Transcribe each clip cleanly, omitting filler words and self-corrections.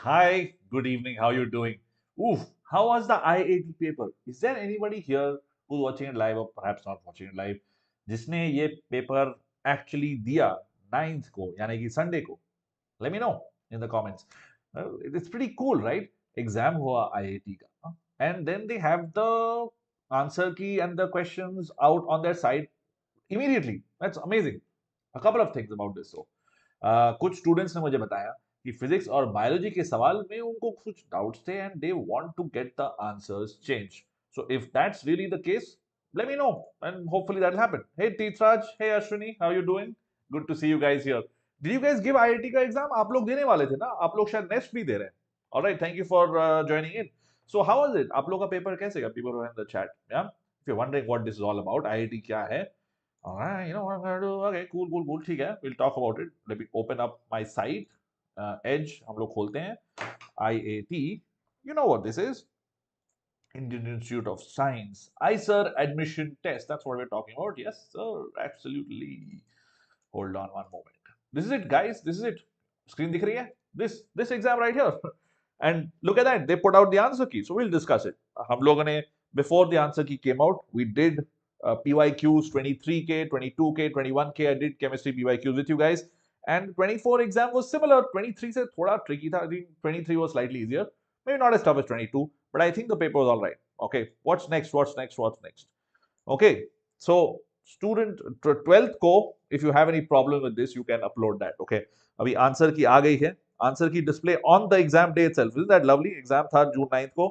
Hi, good evening. How you doing? Oof, how was the IAT paper? Is there anybody here who's watching it live or perhaps not watching it live जिसने ये paper actually दिया 9th को यानी कि Sunday को? Let me know in the comments. It's pretty cool, right? Exam हुआ IAT का, and then they have the answer key and the questions out on their site immediately. That's amazing. A couple of things about this. So, कुछ students ने मुझे बताया कि physics और biology के सवाल में उनको कुछ डाउट्स थे and they want to get the answers change. So if that's really the case, let me know and hopefully that'll happen. Hey Teetraj, hey Ashwini, how you doing? Good to see you guys here. Did you guys give IIT का exam? आप लोग देने वाले थे ना? आप लोग शायद नेक्स्ट भी दे रहे हैं. All right, thank you for joining in. So how was it? आप लोग का पेपर कैसे गया? People were in the chat. Yeah, if you're wondering what this is all about, IIT क्या है? All right, you know what I'm gonna do? Okay, cool, cool, cool. ठीक है, we'll talk about it. Let me open up my site. Edge हम लोग खोलते हैं. IAT. You know what this is? Indian Institute of Science. ISER admission test. That's what we're talking about. Yes, sir. Absolutely. Hold on one moment. This is it, guys. This is it. Screen दिख रही है? This exam right here. And look at that. They put out the answer key. So we'll discuss it. हम लोगों ने before the answer key came out, we did PYQs 23K, 22K, 21K. I did chemistry PYQs with you guys. And 24 exam was similar. 23 से थोड़ा tricky था. I think 23 was slightly easier. Maybe not as tough as 22, but I think the paper was all right. Okay, what's next? What's next? What's next? Okay, so student 12th को, if you have any problem with this, you can upload that. Okay, अभी answer की आ गई है. Answer की display on the exam day itself. Is that lovely? Exam था जून 9 को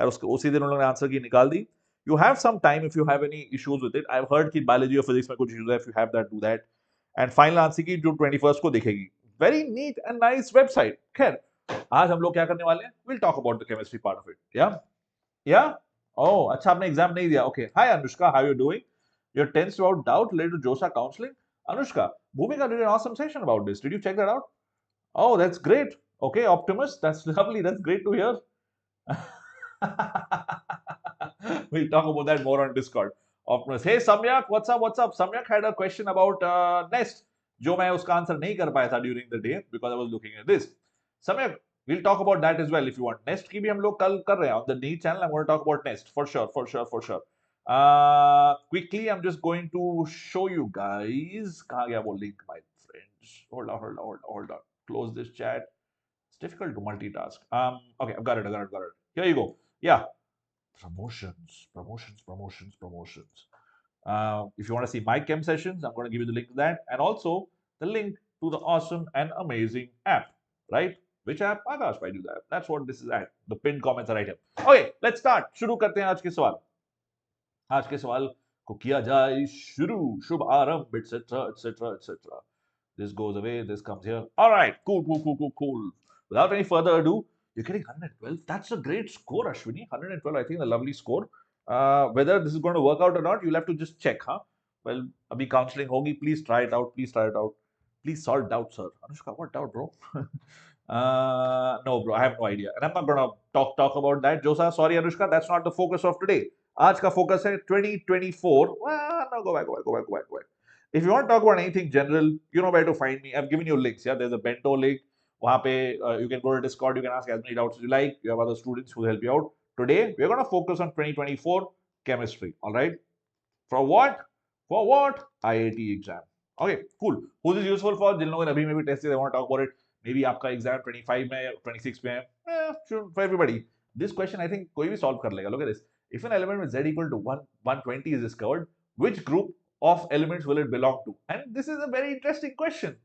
और उसके उसी दिन उन्होंने आंसर की निकाल दी. You have some time if you have any issues with it. I've heard कि biology or physics में कुछ issues है. If you have that, do that. And final answer की जो 21st को दिखेगी. Very neat and nice website. खैर, आज हम लोग क्या करने वाले हैं? We'll talk about the chemistry part of it. Yeah? Yeah? Oh, अच्छा आपने एग्जाम नहीं दिया. Okay. Hi Anushka, how are you doing? You're tense about doubt related to JOSA counseling? Anushka, Bhumika did an awesome session about this. Did you check that out? Oh, that's great. Okay, Optimus, that's lovely. That's great to hear. We'll talk about that more on Discord. Optimus, hey Samyak, what's up? What's up? Samyak had a question about Nest, जो मैं उसका answer नहीं कर पाया था during the day because I was looking at this. Samyak, we'll talk about that as well if you want. Nest की भी हम लोग कल कर रहे हैं on the NEET channel. I'm going to talk about Nest for sure, for sure, for sure. Quickly, I'm just going to show you guys. कहाँ गया वो link, my friends? Hold on, hold on, hold on, hold on. Close this chat. It's difficult to multitask. Okay, I've got it, I got it, got it. Here you go. Yeah. Promotions, promotions, promotions, promotions. If you want to see my chem sessions, I'm going to give you the link to that, and also the link to the awesome and amazing app, right? Which app? Aakash by do that. That's what this is at. The pinned comments are right here. Okay, let's start. शुरू करते हैं आज के सवाल. आज के सवाल को किया जाए शुरू. शुभ आरंभ, etc., etc., etc. This goes away. This comes here. All right. Cool, cool, cool, cool, cool. Without any further ado, you're getting 112. That's a great score, Ashwini. 112, I think, a lovely score. Whether this is going to work out or not, you'll have to just check, huh? Well, abhi counseling hogi. Please try it out. Please try it out. Please solve doubt, sir. Anushka, what doubt, bro? No, bro, I have no idea. And I'm not going to talk about that. Josa, sorry, Anushka, that's not the focus of today. आज का focus है 2024. No, go back, go back, go back, go back, go back. If you want to talk about anything general, you know where to find me. I've given you links. Yeah, there's a bento link. वहाँ पे you can go to Discord. You can ask as many doubts as you like. You have other students who will help you out. Today we're going to focus on 2024 chemistry. All right. For what? For what? IAT exam. Okay, cool. Who is this useful for? जिन लोगों ने अभी में भी test दिया, they want to talk about it. Maybe आपका exam 25 में, 26 में है. Sure, for everybody. This question I think कोई भी solve कर लेगा. Look at this. If an element with z equal to 120 is discovered, which group of elements will it belong to? And this is a very interesting question.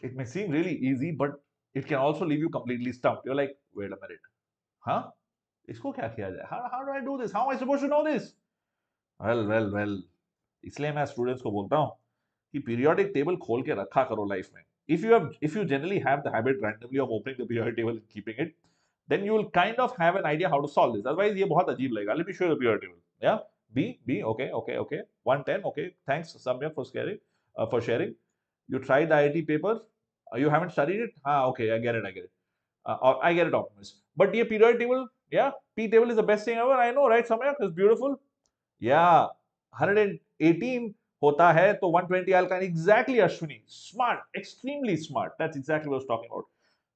It may seem really easy, but it can also leave you completely stumped. You're like, wait a minute, huh? इसको क्या किया जाए? How do I do this? How am I supposed to know this? Well. इसलिए मैं students को बोलता हूँ कि पीरियोडिक टेबल खोल के रखा करो लाइफ में. If you generally have the habit randomly of opening the periodic table and keeping it, then you will kind of have an idea how to solve this. Otherwise, ये बहुत अजीब लगेगा. Let me show you the periodic table. Yeah, B, okay. 110, okay. Thanks, Samya, for sharing. You tried the IIT paper. You haven't studied it? Okay, I get it. I get it, Optimus. But ये periodic table, yeah, P table is the best thing ever. I know, right, Samya? It's beautiful. Yeah, 118 होता है तो 120 alkyne. Exactly, Ashwini. Smart, extremely smart. That's exactly what I was talking about.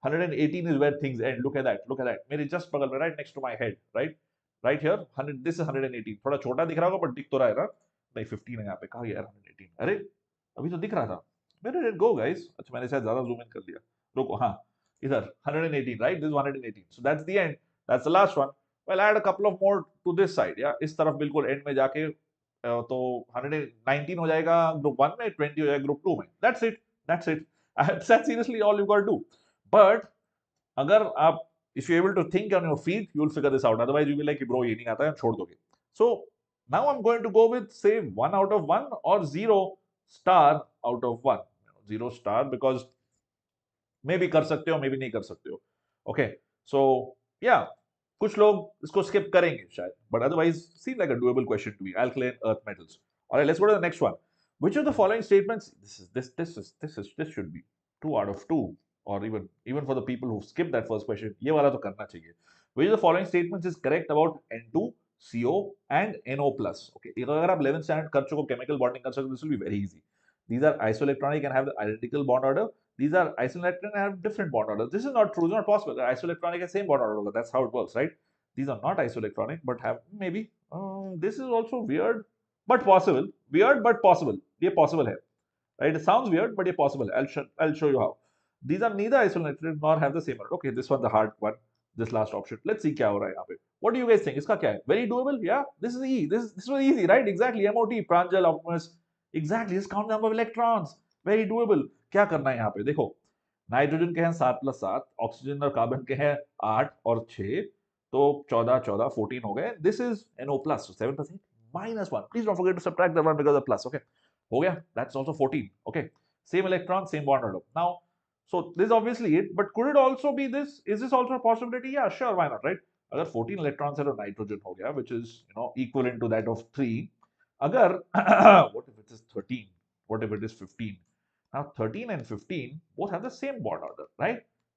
118 is where things end. Look at that. Look at that. मेरे just बगल में, right next to my head, right? Right here. 100. This is 118. थोड़ा छोटा दिख रहा होगा, but दिख तो रहा है ना? नहीं 15 है यहाँ पे. कहाँ गया 118? अरे अभी तो दिख रहा था. Where did it go, guys? अच्छा मैंने शायद ज़्यादा zoom in कर लिया. रुको हाँ. इधर 118, right? This is 118. So that's the end. That's the last one. Well, add a couple of more to this side. Yeah, इस तरफ बिल्कुल end में जाके तो 119 हो जाएगा group 1 में, 20 हो जाएगा group 2 में. That's it. That's it. That's seriously all you got to do. But अगर आप if you're able to think on your feet, you'll figure this out. Otherwise, you'll be like, bro, ये नहीं आता है, छोड़ दोगे. So now I'm going to go with say 1 out of 1 or 0 star out of 1. 0 star because maybe कर सकते हो, maybe नहीं कर सकते हो. Okay. So yeah, कुछ लोग इसको skip करेंगे शायद, but otherwise seems like a doable question to me. Alkaline earth metals. All right, let's go to the next one. Which of the following statements? This should be 2 out of 2, or even for the people who skip that first question, ये वाला तो करना चाहिए. Which of the following statements is correct about N2CO and NO plus? Okay, अगर आप 11th standard कर चुको chemical bonding कर सकते, this will be very easy. These are isoelectronic and have the identical bond order. These are isoelectronic and have different bond orders. This is not true. It's not possible. They're isoelectronic and same bond order. That's how it works, right? These are not isoelectronic, but have maybe. This is also weird, but possible. Weird, but possible. ये possible है, right? It sounds weird, but ये possible है. I'll show you how. These are neither isoelectric nor have the same order. Okay, this one the hard one. This last option. Let's see क्या हो रहा है यहाँ पे. What do you guys think? इसका क्या है? Very doable. Yeah, this is easy. This was easy, right? Exactly. MOT, Pranjal, Optimus. Exactly. Just count the number of electrons. Very doable. क्या करना है यहाँ पे? देखो, नाइट्रोजन के हैं 7+7, ऑक्सीजन और कार्बन के हैं 8 और 6, तो 14 14 हो गए. This is NO plus, so 7 plus 8 minus 1. Please don't forget to subtract the 1 because of plus. Okay, हो गया. That's also 14. Okay, same electron, same bond order. Now, so this is obviously it, but could it also be this? Is this also a possibility? Yeah, sure, why not, right? अगर 14 electrons है तो nitrogen हो गया, which is equivalent to that of 3. अगर what if it is 13? What if it is 15? Now 13 and 15 both have the same bond order, right?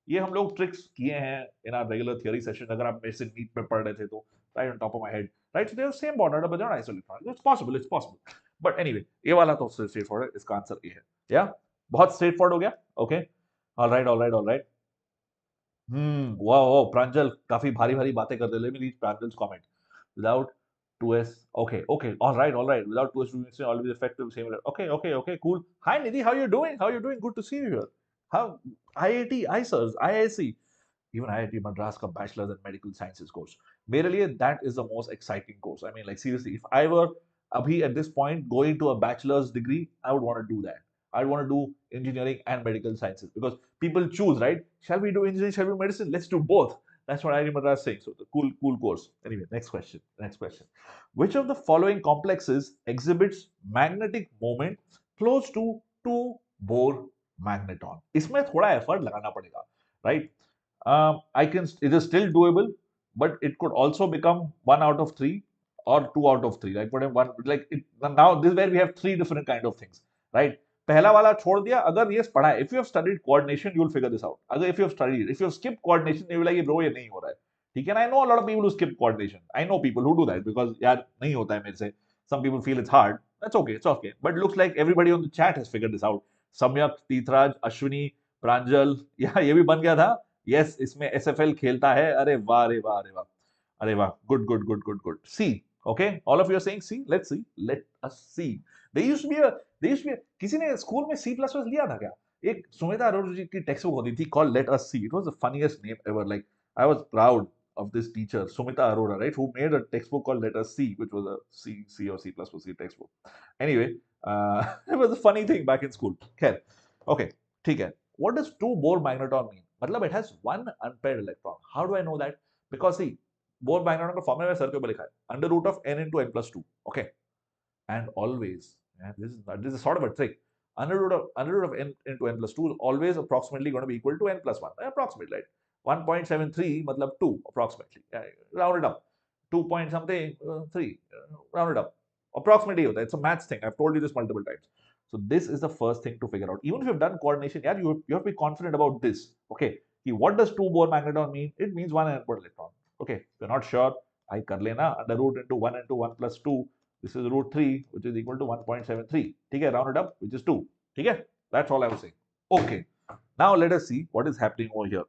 ये हम लोग tricks किए हैं in our regular theory session. अगर आप मेरे से नीट में पढ़ रहे थे तो right on top of my head, right? So they have the same bond order, but they're not isoelectronic. It's possible, it's possible. But anyway, ये वाला तो straight forward है. इसका आंसर ये है. Yeah, बहुत straight forward हो गया. Okay, all right, all right, all right. Wow, प्रांजल काफी भारी भारी बातें कर रहे. Let me read Pranjal's comment. Without 2s, okay, all right. Without 2s, we always effective same. Okay, cool. Hi Nidhi, how you doing? Good to see you here. How IAT, ISERS, IIC, even IIT Madras का Bachelor's in Medical Sciences course. मेरे लिए that is the most exciting course. I mean, like seriously, if I were abhi at this point going to a bachelor's degree, I would want to do that. I'd want to do engineering and medical sciences because people choose, right? Shall we do engineering? Shall we do medicine? Let's do both. That's what IIT Madras is saying. So the cool course. Anyway, next question. Which of the following complexes exhibits magnetic moment close to 2 Bohr magneton? इसमें थोड़ा effort लगाना पड़ेगा, right? It is still doable, but it could also become 1 out of 3 or 2 out of 3. Like whatever one, like it, now this is where we have 3 different kind of things, right? पहला वाला छोड़ दिया. अगर ये पढ़ा है, if you have studied coordination, you will figure this out. अगर if you have skipped coordination, you will like, bro, ये नहीं हो रहा है. ठीक है? And I know a lot of people who skip coordination. I know people who do that because यार नहीं होता है मेरे से. Some people feel it's hard. That's okay. It's okay. But it looks like everybody on the chat has figured this out. Samyak, Teethraj, Ashwini, Pranjal, yeah, ये भी बन गया था. Yes, इसमें SFL खेलता है. अरे वाह, अरे वाह, अरे वाह, अरे वाह. Good. See, okay. All of you are saying see. Let's see. Let us see. There used to be किसी ने स्कूल में C++ लिया था क्या? एक सुमिता अरोड़ा जी की टेक्स्ट बुक होती थी called Let Us See. It was the funniest name ever. Like I was proud of this teacher, Sumita Arora, right, who made a textbook called Let Us See, which was a C or C++ textbook. Anyway, it was a funny thing back in school. Okay, okay, ठीक है. What does 2 Bohr magneton mean? मतलब it has 1 unpaired electron. How do I know that? Because see, Bohr magneton का formula में sir के ऊपर लिखा है under root of n into n plus 2. Okay, and always, this is sort of a trick. Under root of n into n plus 2 is always approximately going to be equal to n plus 1. Approximately, right? 1.73 मतलब 2 approximately. Round it up. 2 point something 3. Round it up. Approximately होता है. It's a maths thing. I've told you this multiple times. So this is the first thing to figure out. Even if you've done coordination, yeah, you have to be confident about this. Okay. What does 2 Bohr magneton mean? It means 1 unpaired electron. Okay. If you're not sure, I कर लेना under root into 1 plus 2. This is root 3, which is equal to 1.73. ठीक है, round it up, which is 2. ठीक है, that's all I was saying. Okay, now let us see what is happening over here.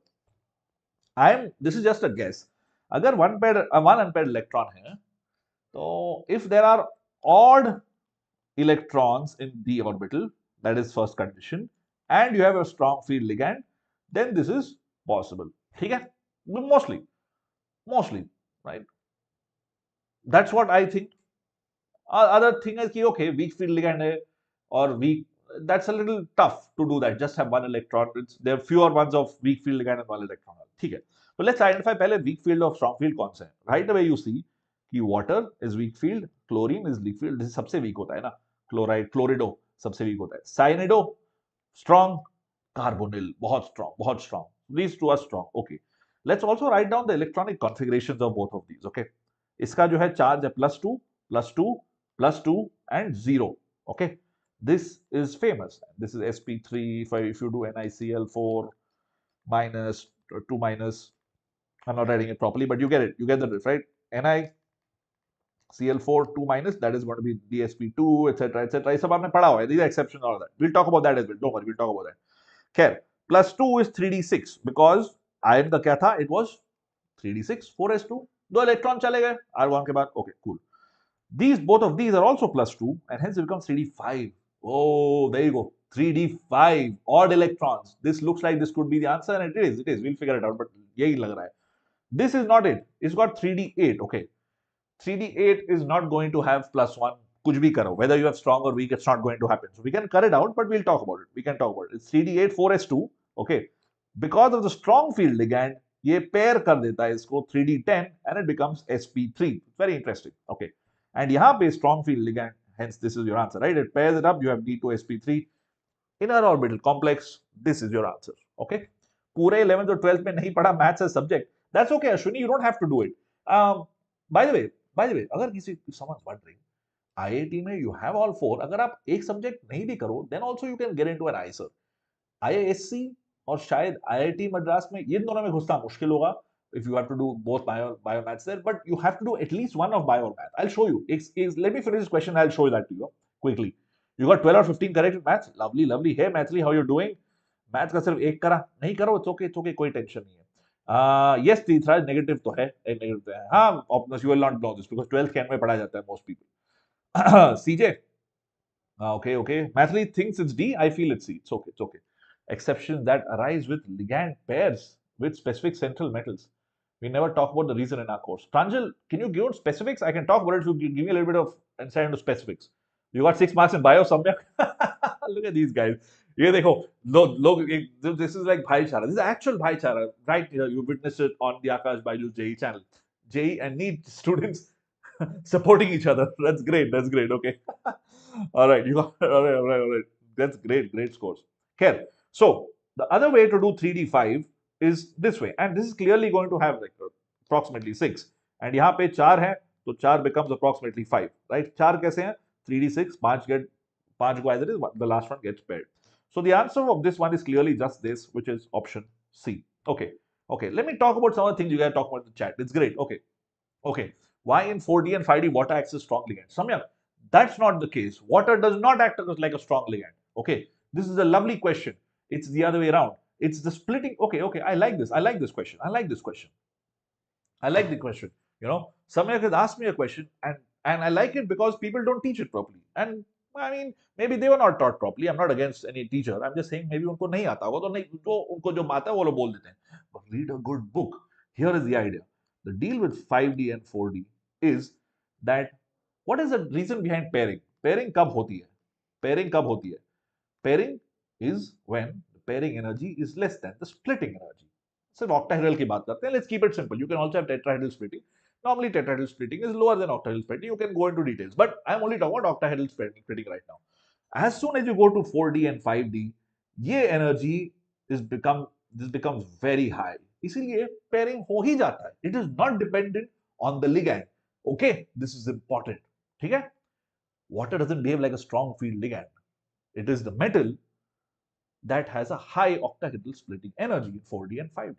this is just a guess. अगर one unpaired electron है, तो if there are odd electrons in the orbital, that is first condition, and you have a strong field ligand, then this is possible. ठीक है? Mostly, right? That's what I think. Other thing is कि okay, weak field ligand है or weak. That's a little tough to do that. Just have one electron. There are fewer ones of weak field ligand and one electron. ठीक है? So let's identify पहले weak field और strong field कौन से हैं. Right away you see कि water is weak field, chlorine is weak field. This सबसे weak होता है ना. Chlorido सबसे weak होता है. Cyanido strong, carbonyl बहुत strong. These two are strong. Okay. Let's also write down the electronic configurations of both of these. Okay. इसका जो है charge है +2, +2, +2 and 0. Okay. This is famous. This is sp3. If you do NiCl4 minus 2 minus, I'm not writing it properly, but you get it. You get the drift, right? NiCl4 2 minus, that is going to be dsp2, etc., etc. सब आपने पढ़ा हुआ है. These are exceptions and all that. We'll talk about that as well. Don't worry, we'll talk about that. Care. +2 is 3d6 because iron का क्या था? It was 3d6, 4s2. दो electron चले गए R1 के बाद. Okay, cool. Both of these are also +2 and hence it becomes 3d5. Oh, there you go. 3d5 odd electrons. This looks like this could be the answer, and it is. We'll figure it out, but यही लग रहा है. This is not it. It's got 3d8. Okay. 3d8 is not going to have +1. कुछ भी करो. Whether you have strong or weak, it's not going to happen. So we can cut it out, but we'll talk about it. We can talk about it. It's 3d8, 4s2. Okay. Because of the strong field ligand, ये pair कर देता है इसको 3d10 and it becomes sp3. Very interesting. Okay. And यहाँ पे strong field ligand, hence this is your answer, right? It pairs it up, you have d2sp3, inner orbital complex, this is your answer, okay? पूरे 11th और 12th में नहीं पढ़ा maths as subject, that's okay Ashwini, you don't have to do it. By the way, अगर किसी someone's wondering, IAT में you have all 4, अगर आप एक subject नहीं भी करो, then also you can get into an ISR. IISc और शायद IIT मद्रास में ये दोनों में घुसना मुश्किल होगा if you have to do both bio maths there, but you have to do at least one of bio or math. I'll show you. Let me finish this question. I'll show you that to you quickly. You got 12 or 15 correct in maths. Lovely. Hey Mathli, how you doing? Maths का सिर्फ एक करा नहीं करो, it's okay, कोई tension नहीं है. Yes, तीसरा नेगेटिव तो है, नेगेटिव तो है. हाँ, you will not know this because 12th can में पढ़ा जाता है most people. CJ, okay. Mathli thinks it's D. I feel it's C. It's okay. Exceptions that arise with ligand pairs with specific central metals. We never talk about the reason in our course. Pranjal, can you give out specifics? I can talk about it if you give me a little bit of insight into specifics. You got 6 marks in bio, Samyak. Look at these guys. ये देखो लोग this is like भाईचारा. This is actual भाईचारा. Right here, you witnessed it on the Aakash Baiju's JE channel. JE and NEET students supporting each other. That's great. Okay. All right. All right. That's great scores. Okay. So the other way to do 3d5 is this way, and this is clearly going to have like approximately 6, and यहाँ पे 4 है, तो 4 becomes approximately 5, right? 4 कैसे हैं? 3d6, 5 go as it is, the last one gets paired. So the answer of this one is clearly just this, which is option C. Okay. Let me talk about some of the things you guys talk about in the chat. It's great. Okay. Why in 4D and 5D water acts as strong ligand? Samyak, that's not the case. Water does not act like a strong ligand. Okay. This is a lovely question. It's the other way around. It's the splitting. Okay. I like this question. I like the question. You know, Samyak has asked me a question and I like it because people don't teach it properly. And I mean, maybe they were not taught properly. I'm not against any teacher. I'm just saying maybe उनको नहीं आता होगा तो नहीं जो उनको जो आता है वो लोग बोल देते हैं. But read a good book. Here is the idea. The deal with 5D and 4D is that what is the reason behind pairing? Pairing कब होती है? Pairing is when the pairing energy is less than the splitting energy. सिर्फ octahedral की बात करते हैं. Let's keep it simple. You can also have tetrahedral splitting. Normally tetrahedral splitting is lower than octahedral splitting. You can go into details, but I'm only talking about octahedral splitting right now. As soon as you go to 4D and 5D, ये energy becomes very high. इसीलिए pairing हो ही जाता है. It is not dependent on the ligand. Okay, this is important. ठीक है? Water doesn't behave like a strong field ligand. It is the metal that has a high octahedral splitting energy in 4D and 5D.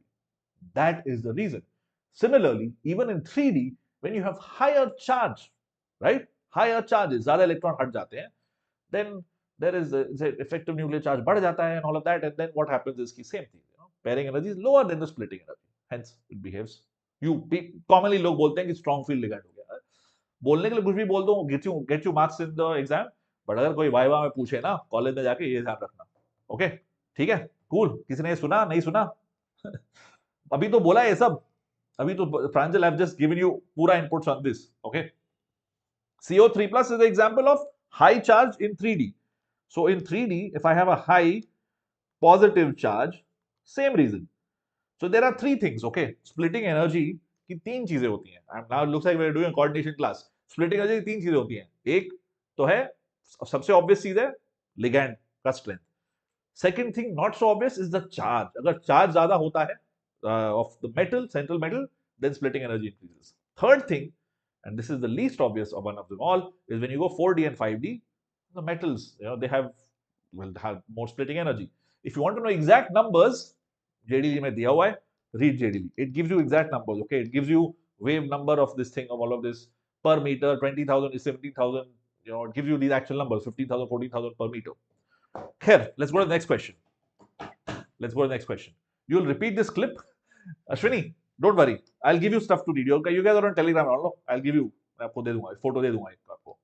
That is the reason. Similarly, even in 3D, when you have higher charge, right? Higher charges, ज़्यादा electron हट जाते हैं, then there is effective nuclear charge बढ़ जाता है and all of that, and then what happens is the same thing. Pairing energy is lower than the splitting energy. hence it behaves. You commonly लोग बोलते हैं कि strong field ligand हो गया. बोलने के लिए कुछ भी बोल दो, get you marks in the exam, but अगर कोई वाइवा में पूछे ना कॉलेज में जाके ये ध्यान रखना. ओके, ठीक है, कूल. किसी ने सुना नहीं सुना? अभी तो बोला ये सब. अभी तो Pranjal, I have just given you पूरा inputs on this. Okay, CO3 plus is the example of high charge in 3D. So in 3D, if I have a high positive charge, same reason. So there are three things. Okay, splitting energy की तीन चीजें होती हैं. And now it looks like we are doing a coordination class. Splitting energy की तीन चीजें होती हैं. एक तो है सबसे obvious चीज है ligand का strength. Second thing not so obvious is the charge. अगर charge ज्यादा होता है of the metal, central metal, then splitting energy increases. Third thing, and this is the least obvious of one of them all, is when you go 4D and 5D, the metals, they have more splitting energy. If you want to know exact numbers, JDL में दिया हुआ है, read JDL. It gives you exact numbers. Okay, it gives you wave number of this thing, of all of this per meter. 20,000 is 17,000. It gives you these actual numbers, 15,000, 14,000 per meter. Here, let's go to the next question. You will repeat this clip. Ashwini, don't worry. I'll give you stuff to read. You guys are on Telegram. I'll give you. आपको दे दूंगा, photo दे दूंगा आपको.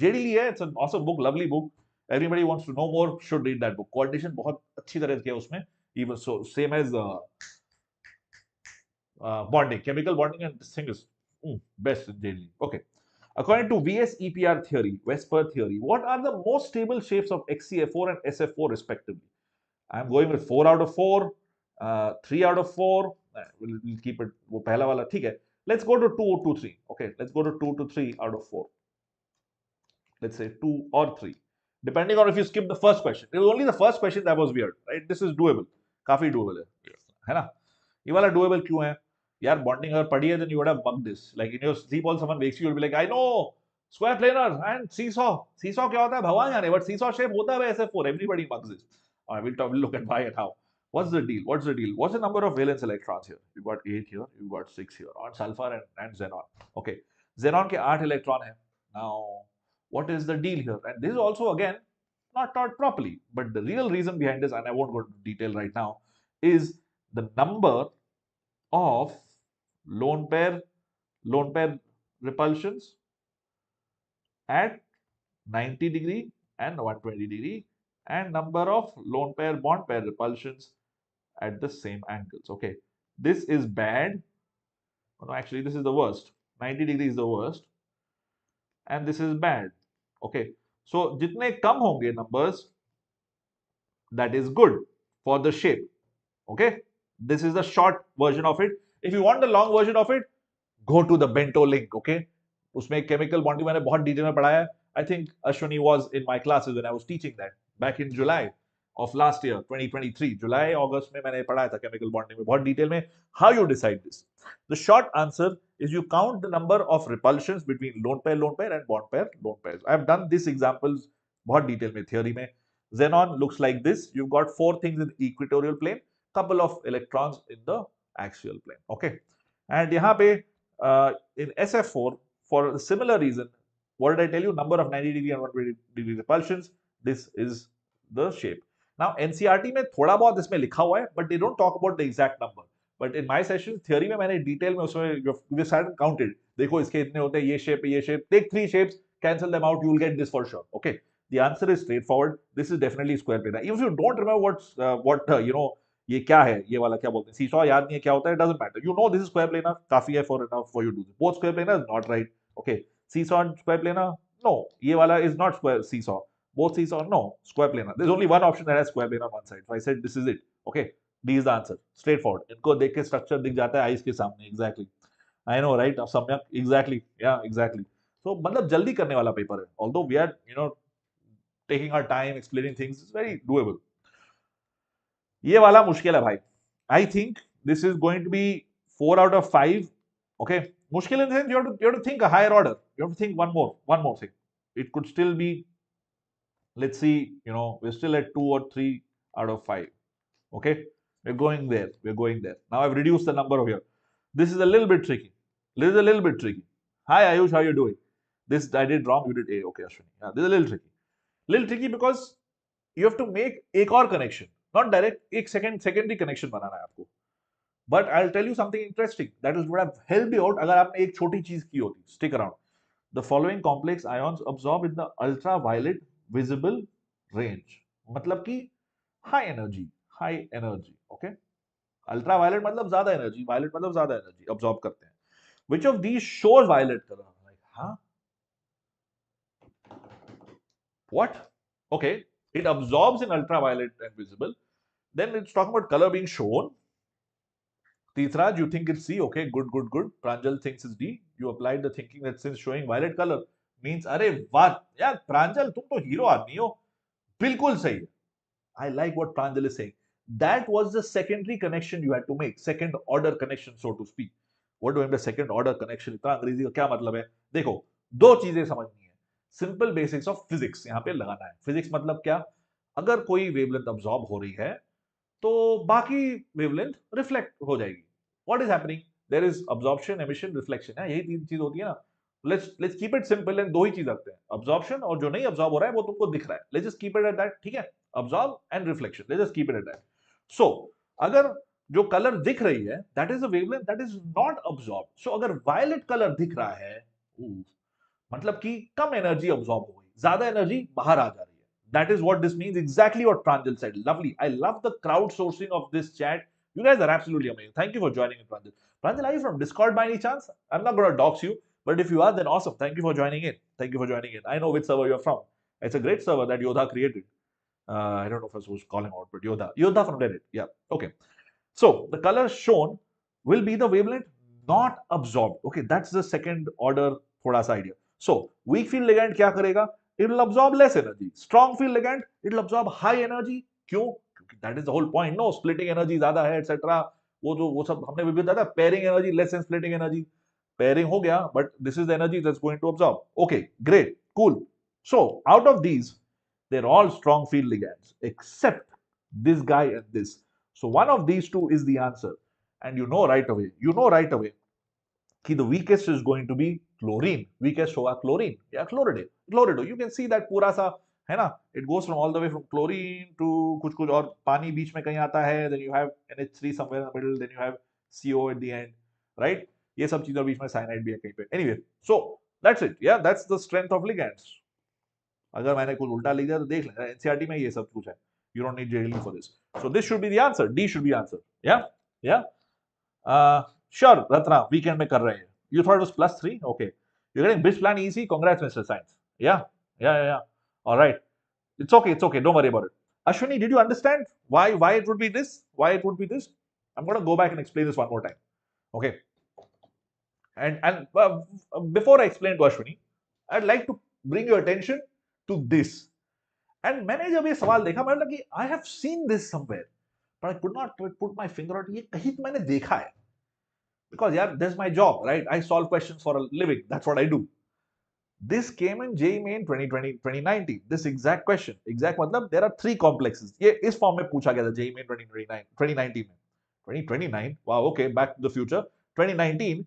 JDL है. It's an awesome book, lovely book. Everybody wants to know more. Should read that book. Coordination बहुत अच्छी तरह से किया उसमें. Even so, same as bonding, chemical bonding, and this thing is best in JDL. Okay. According to VSEPR theory, Vesper theory, what are the most stable shapes of XCF4 and SF4 respectively? I'm going with 4 out of 4, 3 out of 4. We'll keep it. वो पहला वाला ठीक है. Let's go to 2 to 3. Okay, let's go to 2 to 3 out of 4. Let's say 2 or 3. Depending on if you skip the first question. It was only the first question that was weird, right? This is doable. काफी doable है ना? ये वाला doable क्यों है? यार bonding अगर पढ़ी है, then you would have bugged this. Like in your sleep, all someone wakes you, you'll be like, I know, square planar and seesaw. Seesaw क्या होता है? भगवान जाने. But seesaw shape होता है SF4. Everybody bugs this. All right, we'll look at why and how. What's the deal? What's the number of valence electrons here? You've got 8 here, you've got 6 here on sulfur and xenon. Okay, xenon के 8 electron है. Now, what is the deal here? And this is also again not taught properly. But the real reason behind this, and I won't go into detail right now, is the number of lone pair repulsions at 90 degree and 120 degree, and number of lone pair bond pair repulsions at the same angles. Okay, this is bad. No, actually this is the worst. 90 degree is the worst, and this is bad. Okay, so jitne kam honge numbers, that is good for the shape. Okay, this is the short version of it. If you want the long version of it, go to the bento link. Okay, उसमें chemical bonding मैंने बहुत detail में पढ़ाया है. I think Ashwini was in my classes when I was teaching that back in July of last year, 2023. July, August में मैंने पढ़ाया था chemical bonding में बहुत detail में. How you decide this? The short answer is you count the number of repulsions between lone pair and bond pair lone pairs. I have done these examples बहुत detail में theory में. Xenon looks like this. You've got 4 things in the equatorial plane, couple of electrons in the axial plane. Okay, and यहाँ पे in SF4, for a similar reason, what did I tell you? Number of 90 degree and 120 degree repulsions. This is the shape. Now NCERT में थोड़ा बहुत इसमें लिखा हुआ है, but they don't talk about the exact number. But in my session, theory में मैंने detail में उसमें we started counted. देखो इसके इतने होते हैं, ये shape. Take 3 shapes, cancel them out, you will get this for sure. Okay. The answer is straightforward. This is definitely square planar. Even if you don't remember what ये क्या है, ये वाला क्या बोलते हैं, सीसॉ याद नहीं है क्या होता है, doesn't matter. You know this is square planar. काफी है for enough for you to do. Both square planar is not right. Okay. Seesaw and square planar? No. ये वाला is not square seesaw. Both seesaw? No. Square planar. There's only one option that has square planar on one side. So I said this is it. Okay. D is the answer. Straightforward. इनको देख के structure दिख जाता है ice के सामने. Exactly. I know, right? अब सम्यक. Exactly. Yeah, exactly. So मतलब जल्दी करने वाला पेपर है. Although we are, taking our time explaining things, is very doable. ये वाला मुश्किल है भाई. I think this is going to be 4 out of 5. Okay. Mushkil in the sense you have to think a higher order. You have to think one more thing. It could still be, let's see, we're still at 2 or 3 out of 5. Okay, we're going there. Now I've reduced the number over here. This is a little bit tricky. Hi Ayush, how are you doing? This I did wrong. You did A. Okay, Ashwini. Yeah, this is a little tricky because you have to make एक और connection, not direct. एक secondary connection बनाना है आपको. But I will tell you something interesting that is would have help you out अगर आपने एक छोटी चीज की होती. Stick around. The following complex ions absorb in the ultra violet visible range. मतलब कि high energy, high energy. Okay, ultra violet मतलब ज्यादा एनर्जी, वायलेट मतलब ज्यादा एनर्जी अब्सॉर्ब करते हैं. Which of these shows violet colour? Like हाँ, what? Okay, it absorbs in ultraviolet and visible. Then it's talking about color being shown. Teethra, you think it's C? Okay, good, good, good. Pranjal thinks it's D. You applied the thinking that since showing violet color means, अरे वाह यार प्रांजल, तुम तो hero आदमी हो. बिल्कुल सही. I like what Pranjal is saying. That was the secondary connection you had to make, second order connection, so to speak. What do I mean by second order connection? इतना अंग्रेजी का क्या मतलब है? देखो, दो चीजें समझनी है. सिंपल बेसिक्स ऑफ फिजिक्स यहाँ पे लगाना है. फिजिक्स मतलब क्या? अगर कोई वेवलेंथ अब्सॉर्ब हो रही है तो बाकी वेवलेंथ रिफ्लेक्ट हो जाएगी. What is happening? There is absorption, emission, reflection. यही तीन चीज होती है ना. Let's keep it simple and दो ही चीज रखते हैं, अब्सॉर्प्शन और जो नहीं अब्सॉर्ब हो रहा है वो तुमको दिख रहा है. Let's just keep it at that. ठीक है, absorb and reflection, let's just keep it at that. So अगर जो कलर दिख रही है that is a wavelength that is not absorb. So अगर वायलेट कलर दिख रहा है मतलब कि कम एनर्जी अब्सॉर्ब हो गई, ज्यादा एनर्जी बाहर आ जा रही है. That is what this means. Exactly what Pranjal said. Lovely. I love the crowdsourcing of this chat. You guys are absolutely amazing. Thank you for joining in, Pranjal. Pranjal, are you from Discord by any chance? I'm not going to dox you, but if you are, then awesome. Thank you for joining in. Thank you for joining in. I know which server you're from. It's a great server that Yodha created. I don't know if I was supposed to call him out, but Yodha. Yodha from Reddit. Yeah. Okay. So the color shown will be the wavelength not absorbed. Okay, that's the second order thoda sa idea. So weak field ligand क्या करेगा? It will absorb less energy. Strong field ligand, it will absorb high energy. क्यों? क्योंकि that is the whole point. No, splitting energy ज्यादा है, etc. वो सब हमने भी बताया था. Pairing energy less than splitting energy. Pairing हो गया, but this is the energy that's going to absorb. Okay, great, cool. So out of these, they're all strong field ligands except this guy and this. So one of these two is the answer, and you know right away. The weakest is going to be chlorine. Weakest होगा chlorine. Yeah, chlorido. You can see that पूरा सा है ना. It goes from all the way from chlorine to कुछ और पानी बीच में कहीं आता है. Then you have NH3 somewhere in the middle. Then you have CO at the end, right? ये सब चीजें बीच में cyanide भी है कहीं पे. Anyway, so that's it. Yeah, that's the strength of ligands. अगर मैंने कुछ उल्टा लिख दिया तो देख लेना. NCERT में ये सब कुछ है. You don't need JEE for this. So this should be the answer. D should be the answer. Yeah. Sure, Ratna, weekend में कर रहे हैं. You thought it was +3? Okay. You're getting BIS plan easy. Congrats, Mr. Science. Yeah. All right. It's okay. Don't worry about it. Ashwini, did you understand why it would be this? Why it would be this? I'm going to go back and explain this one more time. Okay. And before I explain to Ashwini, I'd like to bring your attention to this. And मैंने जब ये सवाल देखा मैंने लगा कि I have seen this somewhere, but I could not put my finger on it. ये कहीं तो मैंने देखा है. Because yeah, that's my job, right? I solve questions for a living. That's what I do. This came in JEE Main 2020, 2019. This exact question. Exact मतलब there are 3 complexes. ये इस form में पूछा गया था JEE Main 2019 में. 2029? Wow, okay, back to the future. 2019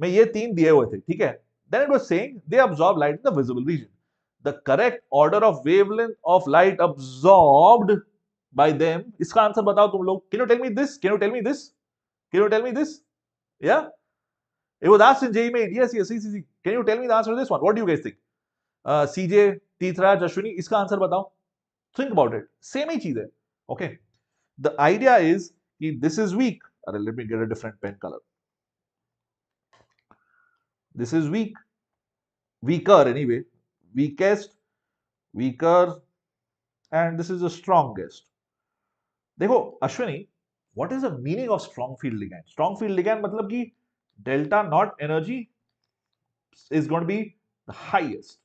में ये 3 दिए हुए थे, ठीक है? Then it was saying they absorb light in the visible region. The correct order of wavelength of light absorbed by them. इसका आंसर बताओ तुम लोग. Can you tell me this? Yeah, it was asked in JEE Main. Yes. See. Can you tell me the answer to this one? What do you guys think? CJ, Teethraj, Ashwini, इसका answer बताओ. Think about it. Same ही चीज है. Okay. The idea is कि this is weak. Let me get a different pen color. This is weak. Weaker anyway. Weakest, weaker, and this is the strongest. देखो Ashwini, what is the meaning of strong field ligand? Strong field ligand मतलब कि delta naught energy is going to be the highest.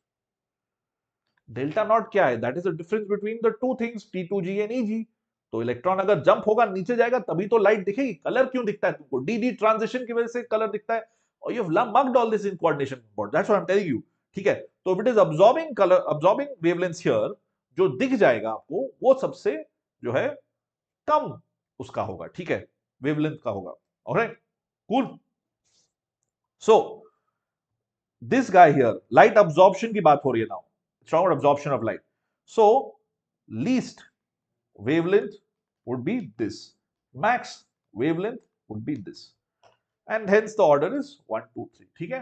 Delta naught क्या है? That is the difference between the two things, T2G and EG. तो electron अगर jump होगा नीचे जाएगा तभी तो लाइट दिखेगी. कलर क्यों दिखता है तुमको? डी ट्रांजिशन की वजह से कलर दिखता है. और you have mugged all this in coordination board. That's what I am telling you. ठीक है, तो if it is absorbing colour, absorbing wavelength here, जो दिख जाएगा आपको वो सबसे जो है कम उसका होगा. ठीक है, वेवलेंथ का होगा. Alright, cool. So this guy here, light absorption की बात हो रही है now. It's talking about absorption of light. So least wavelength would be this. Max wavelength would be this. And hence the order is 1, 2, 3. ठीक है?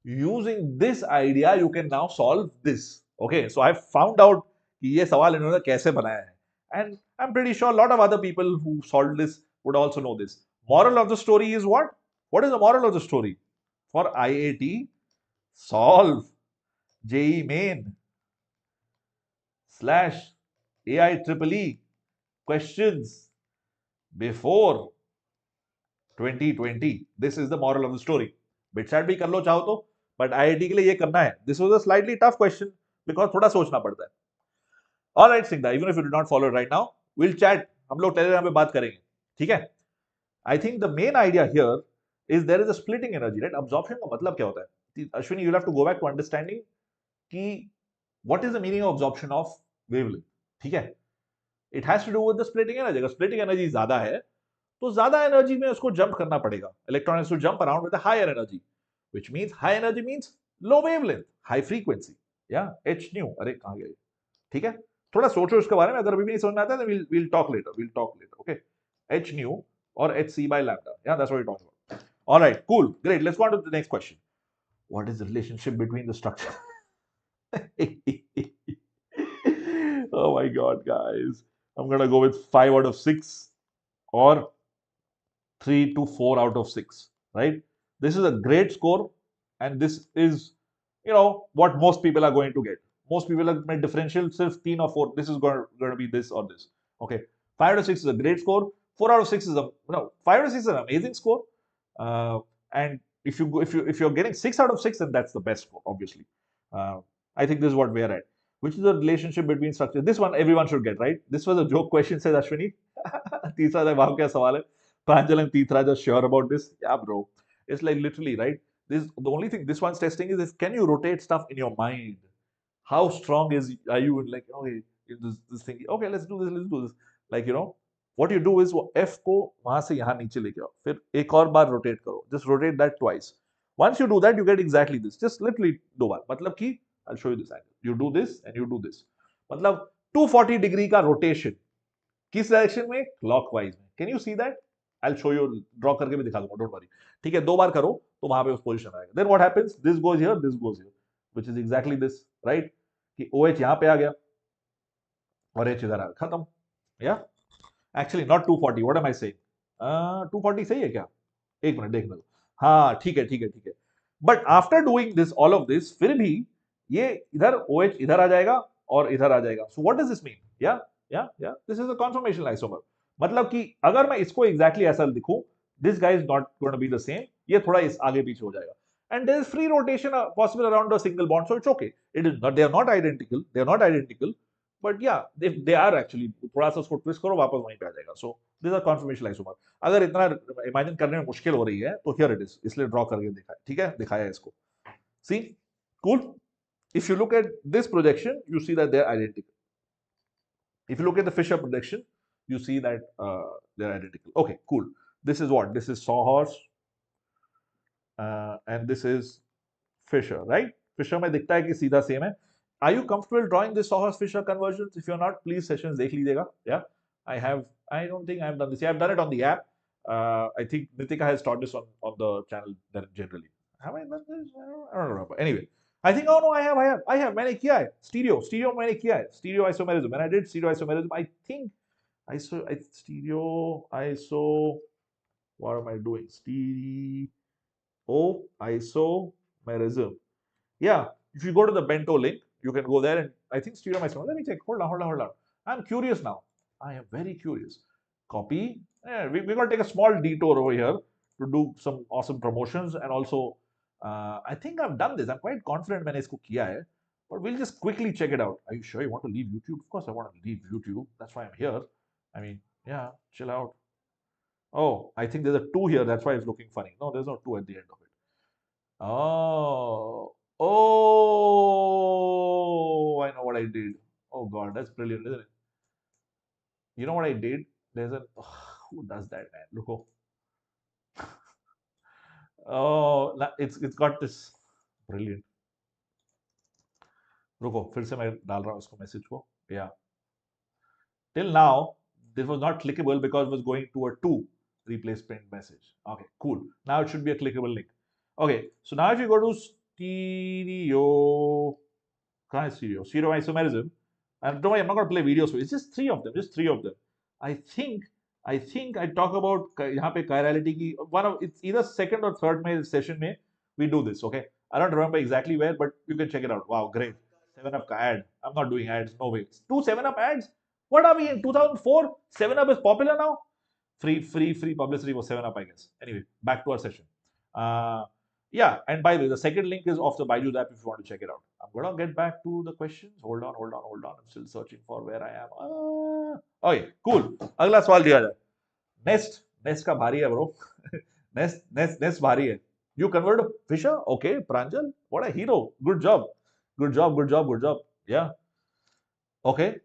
Using this idea, you can now solve this. Okay, so I found out कि ये सवाल इन्होंने कैसे बनाया है. And I'm pretty sure a lot of other people who solved this would also know this. Moral of the story is what? What is the moral of the story? For IAT, solve JEE Main / AIEEE questions before 2020. This is the moral of the story. Bitsat भी कर लो चाहो तो, but IIT के लिए ये करना है. This was a slightly tough question because थोड़ा सोचना पड़ता है. All right, Singda, even if you did not follow it right now, we'll chat. हम लोग टेलीग्राम पे बात करेंगे. ठीक है? I think the main idea here is there is a splitting energy, right? Absorption का मतलब क्या होता है? Ashwini, you'll have to go back to understanding कि what is the meaning of absorption of wavelength. ठीक है? It has to do with the splitting energy. अगर splitting energy ज़्यादा है, तो ज़्यादा एनर्जी में उसको जंप करना पड़ेगा. Electron has to jump around with a higher energy, which means high energy means low wavelength, high frequency. Yeah, h nu. अरे कहाँ गए? ठीक है? थोड़ा सोचो इसके बारे में. अगर अभी भी नहीं समझ में आता है, then we'll talk later. We'll talk later. Okay? H nu or hc by lambda. Yeah, that's what we're talking about. All right, cool, great. Let's go on to the next question. What is the relationship between the structure? Oh my God, guys. I'm gonna go with 5 out of 6 or 3 to 4 out of 6, right? This is a great score, and this is, what most people are going to get. Most people are made differential self 3 or 4. This is going to be this or this. Okay, 5 out of 6 is a great score. 4 out of 6 is 5 out of 6 is an amazing score. And if you're getting 6 out of 6, then that's the best score, obviously. I think this is what we are at. Which is the relationship between structures? This one everyone should get, right? This was a joke question, says Ashwini. तीसरा भाव क्या सवाल है? Pranjal and Titra just sure about this. Yeah, bro. It's like literally, right? The only thing this one's testing is can you rotate stuff in your mind? How strong are you in, like, okay, this thing, okay, let's do this. Like, what you do is वो F को वहां से यहाँ नीचे लेके आओ, फिर एक और बार rotate करो. Just rotate that twice. Once you do that, you get exactly this. Just literally दो बार. मतलब कि I'll show you this angle. You do this and you do this. मतलब 240 degree का rotation. किस डायरेक्शन में? क्लॉकवाइज में. Can you see that? I will show you, draw करके भी दिखा दूंगा, डोंट वरी. ठीक है, 2 बार करो तो वहां पे उस पोजीशन आएगा. Then what happens? This goes here, this goes here, which is exactly this, right? कि OH यहां पे आ गया और H इधर आ गया, खत्म. या actually not 240, what am I saying? 240 सही है क्या? एक मिनट देखने दो. हाँ, ठीक है. But after doing this, all of this, फिर भी ये इधर OH इधर आ जाएगा और इधर आ जाएगा. So what does this mean? Yeah this is a conformation isomer. मतलब कि अगर मैं इसको एग्जैक्टली ऐसा लिखूं, this guy is not going to be the same, ये थोड़ा इस आगे पीछे हो जाएगा. And there is free rotation possible around a single bond, so it's okay. It is not, they are not identical, but yeah they are actually. थोड़ा सा उसको ट्विस्ट करो, वापस वहीं पे आ जाएगा. So this are conformation isomer. अगर इतना इमेजिन करने में मुश्किल हो रही है तो हियर इट इज, इसलिए ड्रॉ करके दिखा है. ठीक है, दिखाया है इसको. सी, cool. If you look at this projection, you see that they're identical. If you look at the Fisher projection, you see that they're identical. Okay, cool. This is what? This is Sawhorse, and this is Fisher, right? Fisher में दिखता है कि सीधा same है. Are you comfortable drawing this Sawhorse Fisher conversions? If you're not, please sessions देख लीजिएगा. Yeah, I don't think I've done this. Yeah, I've done it on the app. I think Nitika has taught this on the channel generally. Have I done this? I don't remember. Anyway. I think, oh no, I have. मैंने किया है. Stereo मैंने किया है. Stereo isomerism. When I did stereo isomerism, I think stereo iso. What am I doing? Stereo isomerism. Yeah. If you go to the bento link, you can go there, and I think stereo isomerism. Let me check. Hold on. I'm curious now. I am very curious. Copy. Yeah, we're going to take a small detour over here to do some awesome promotions, and also I think I've done this. I'm quite confident मैंने इसको किया है, but we'll just quickly check it out. Are you sure you want to leave YouTube? Of course I want to leave YouTube. That's why I'm here. I mean, yeah, chill out. Oh, I think there's a 2 here. That's why it's looking funny. No, there's no 2 at the end of it. Oh, I know what I did. Oh God, that's brilliant, isn't it? You know what I did? There's a who does that, man? Look, oh, it's got this brilliant. रुको, फिर से मैं डाल रहा हूँ उसको message को. Yeah, till now this was not clickable because it was going to a 2. replacement message. Okay, cool. Now it should be a clickable link. Okay, so now if you go to stereo, stereo isomerism, and don't worry, I'm not going to play videos for you. It's just three of them, I think I talk about यहाँ पे chirality की one of it's either second or third में session में we do this. Okay, I don't remember exactly where, but you can check it out. Wow, great. 7-Up ad. I'm not doing ads. No way. 7-Up ads. What are we in 2004? 7-Up is popular now. Free publicity for 7-Up, I guess. Anyway, back to our session. Yeah, and by the way, the second link is of the Byju's app if you want to check it out. I'm gonna get back to the questions. Hold on. I'm still searching for where I am. Okay, cool. अगला सवाल दिया जाए. Nest का भारी है bro. Nest भारी है. You convert a Fisher? Okay, Pranjal. What a hero. Good job. Yeah. Okay.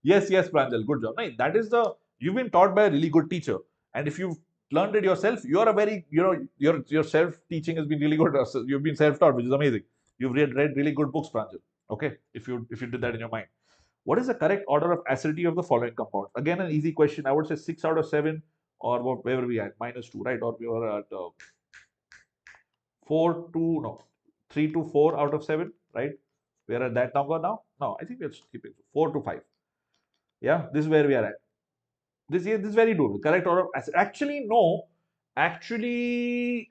Yes, Pranjal. Good job. No, that is you've been taught by a really good teacher. And if you've learned it yourself, you're a very, your self-teaching has been really good. You've been self-taught, which is amazing. You've read really good books, Pranjal. Okay. If you did that in your mind. What is the correct order of acidity of the following compounds? Again, an easy question. I would say 6 out of 7 or wherever we at, -2, right? Or we were at 3 to 4 out of 7, right? We are at that number now. No, I think let's keep it 4 to 5. Yeah, this is where we are at. This is very good. Correct order of acid. Actually, no. Actually,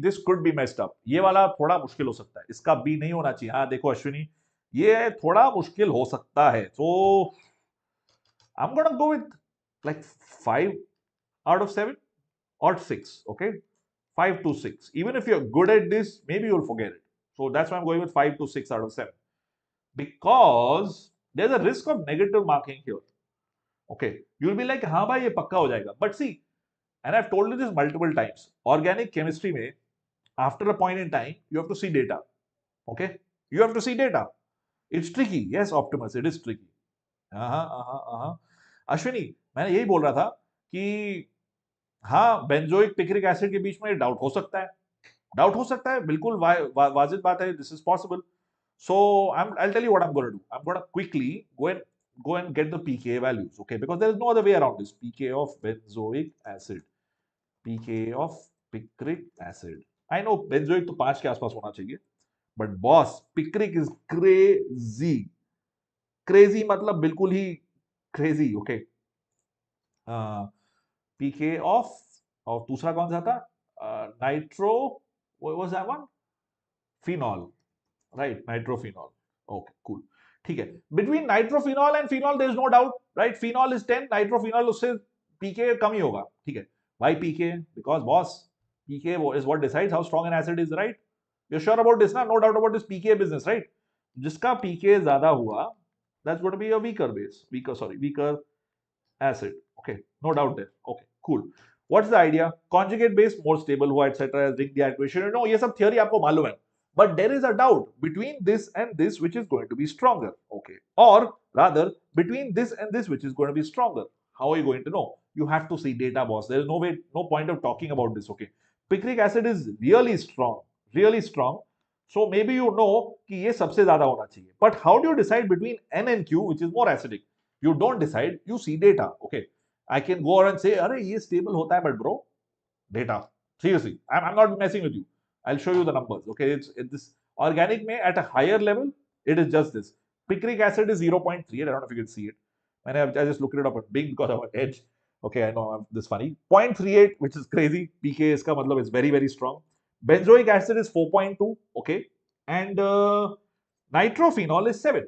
this could be messed up. ये वाला थोड़ा मुश्किल हो सकता है. इसका B नहीं होना चाहिए. हाँ, देखो अश्विनी, ये थोड़ा मुश्किल हो सकता है. So I'm gonna go with like 5 out of 7 or 6. Okay, 5 to 6. Even if you're good at this, maybe you'll forget it. So that's why I'm going with 5 to 6 out of 7. Because there's a risk of negative marking here. Okay, you'll be like, हाँ भाई ये पक्का हो जाएगा. But see, and I've told you this multiple times. Organic chemistry में, after a point in time, you have to see data. Okay, you have to see data. It's tricky. Yes, Optimus, it is tricky. Ashwini, मैंने यही बोल रहा था कि हाँ, benzoic picric acid के बीच में डाउट हो सकता है. बिल्कुल वाजिब बात है. This is possible. So I'll tell you what I'm going to do. I'm going to quickly go and get the pKa values, okay? Because there is no other way around this. pKa of benzoic acid, pKa of picric acid. I know benzoic तो 5 के आसपास होना चाहिए, but boss, picric is crazy. Crazy मतलब बिल्कुल ही crazy, okay? pKa of और दूसरा कौन सा था? Nitro, what was that one? Phenol. Right, nitrophenol. Okay, cool. ठीक है. Between nitrophenol and phenol, there is no doubt, right? Phenol is 10, nitrophenol उससे pKa कम ही होगा. ठीक है. Why pKa? Because boss, pKa is what decides how strong an acid is, right? You're sure about this, na? No doubt about this pKa business, right? जिसका pKa ज़्यादा हुआ, that's going to be a weaker acid. Okay, no doubt there. Okay, cool. What's the idea? Conjugate base more stable हुआ, etc. Ring deactivation. You know, ये सब theory आपको मालूम है. But there is a doubt between this and this which is going to be stronger. Okay. Or rather, between this and this which is going to be stronger. How are you going to know? You have to see data, boss. There is no point of talking about this. Okay. Picric acid is really strong. So maybe you know कि ये सबसे ज़्यादा होना चाहिए. But how do you decide between N and Q which is more acidic? You don't decide. You see data. Okay. I can go around and say, अरे ये stable होता है, but bro, data. Seriously, I'm not messing with you. I'll show you the numbers. Okay, it's this organic may at a higher level, it is just this. Picric acid is 0.3. I don't know if you can see it. I just looked it up at big because of an edge. Okay, I know this funny. 0.38, which is crazy. pKa iska matlab is very, very strong. Benzoic acid is 4.2. Okay, and nitrophenol is 7.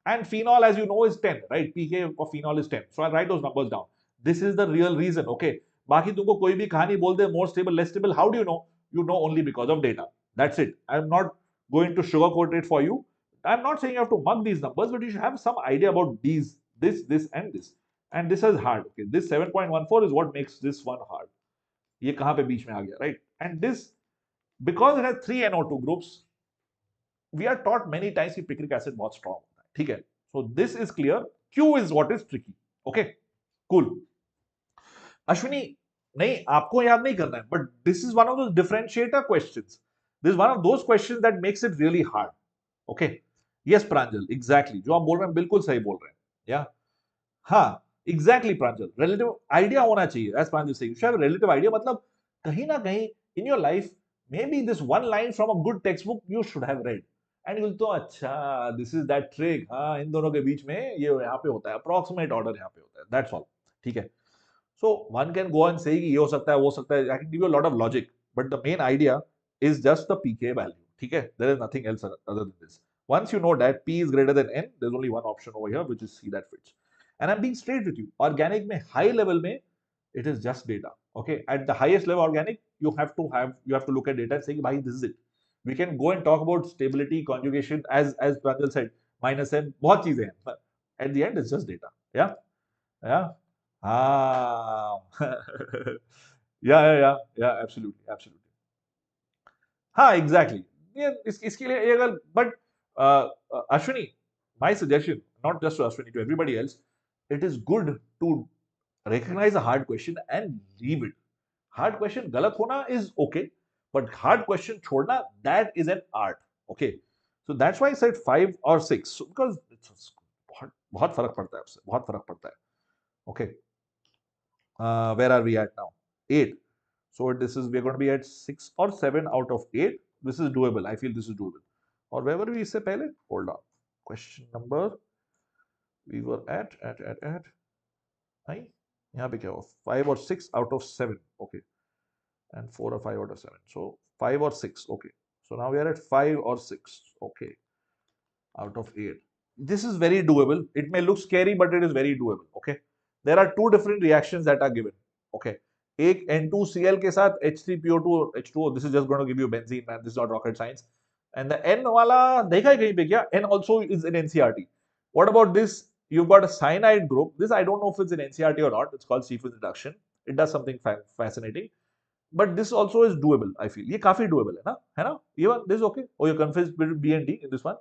And phenol, as you know, is 10, right? pKa of phenol is 10. So I'll write those numbers down. This is the real reason. Okay. बाकी तुमको कोई भी कहानी बोल दे more stable, less stable. How do you know? You know only because of data. That's it. I'm not going to sugarcoat it for you. I'm not saying you have to mug these numbers, but you should have some idea about these, this, and this. And this is hard. Okay. This 7.14 is what makes this one hard. ये कहाँ पे बीच में आ गया, right? And this, because it has 3 NO2 groups, we are taught many times कि picric acid बहुत strong होता है. ठीक है. So this is clear. Q is what is tricky. Okay. Cool. Ashwini, नहीं, आपको याद नहीं करना है, but this is one of those differentiator questions. This is one of those questions that makes it really hard. Okay. Yes, Pranjal, exactly. जो आप बोल रहे हैं बिल्कुल सही बोल रहे हैं. Yeah. हाँ, Exactly, Pranjal. Relative idea होना चाहिए. As Pranjal saying, you should have a relative idea. मतलब कहीं ना कहीं in your life, maybe this one line from a good textbook you should have read. And you'll तो अच्छा, this is that trick. हाँ, इन दोनों के बीच में ये यहाँ पे होता है. Approximate order यहाँ पे होता है. That's all. ठीक है. So one can go and say कि ये हो सकता है, वो हो सकता है. I can give you a lot of logic, but the main idea is just the pk value. ठीक है. There is nothing else other than this. Once you know that p is greater than n, there's only one option over here, which is C that fits. And I'm being straight with you. Organic में high level में it is just data. Okay, at the highest level organic, you have to look at data and say, bhai, this is it. We can go and talk about stability, conjugation, as Pranjal said, minus n, बहुत चीजें हैं. But at the end, it's just data. Yeah, yeah. Ah, yeah, absolutely. हाँ, exactly. ये इसके लिए ये अगर but Ashwini, my suggestion, not just to Ashwini, to everybody else, it is good to recognize a hard question and leave it. Hard question गलत होना is okay, but hard question छोड़ना, that is an art. Okay, so that's why I said 5 or 6, so because it's बहुत फर्क पड़ता है उससे, बहुत फर्क पड़ता है. Okay, where are we at now? 8. So this is, we're going to be at 6 or 7 out of 8. This is doable. I feel this is doable. और where were we इससे पहले? Hold on. Question number we were at नहीं, यहाँ पे क्या हुआ? 5 or 6 out of 7. Okay, and 4 or 5 out of 7. So 5 or 6. Okay. So now we are at 5 or 6. Okay, out of 8. This is very doable. It may look scary, but it is very doable. Okay. There are two different reactions that are given. Okay. एक N2Cl के साथ H3PO2 H2O. This is just going to give you benzene, man. This is not rocket science. And the N वाला देखा है कहीं पे क्या? N also is in NCERT. What about this? You've got a cyanide group. This I don't know if it's in NCERT or not. It's called sequence reduction. It does something fascinating. But this also is doable. I feel ये काफी doable है ना? Even this is okay. Oh, you're confused between B and D in this one.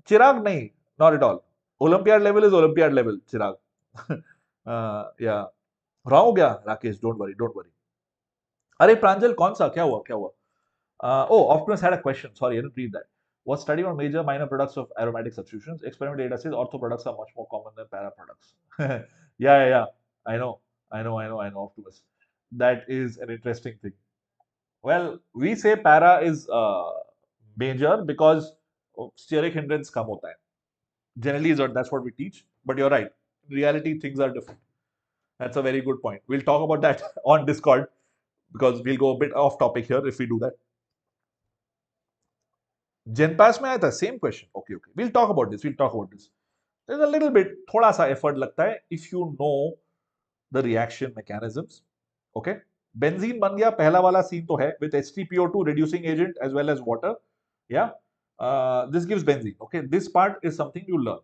Chirag nahi, not at all. Olympiad level is Olympiad level, Chirag. Yeah. Wrong हो गया, Rakesh, don't worry. अरे प्रांजल कौन सा, क्या हुआ? Oh, Optimus had a question. Sorry, I didn't read that. Was study on major minor products of aromatic substitutions. Experiment data says ortho products are much more common than para products. Yeah. I know, Optimus. That is an interesting thing. Well, we say para is major because steric hindrance कम होता है. Generally, that's what we teach. But you're right. In reality, things are different. That's a very good point. We'll talk about that on Discord because we'll go a bit off topic here if we do that. GenPass में आया था, same question. Okay. We'll talk about this. There's a little bit, थोड़ा सा effort लगता है if you know the reaction mechanisms. Okay. Benzene बन गया, पहला वाला scene तो है with H3PO2 reducing agent as well as water. Yeah. This gives benzene. Okay. This part is something you learn.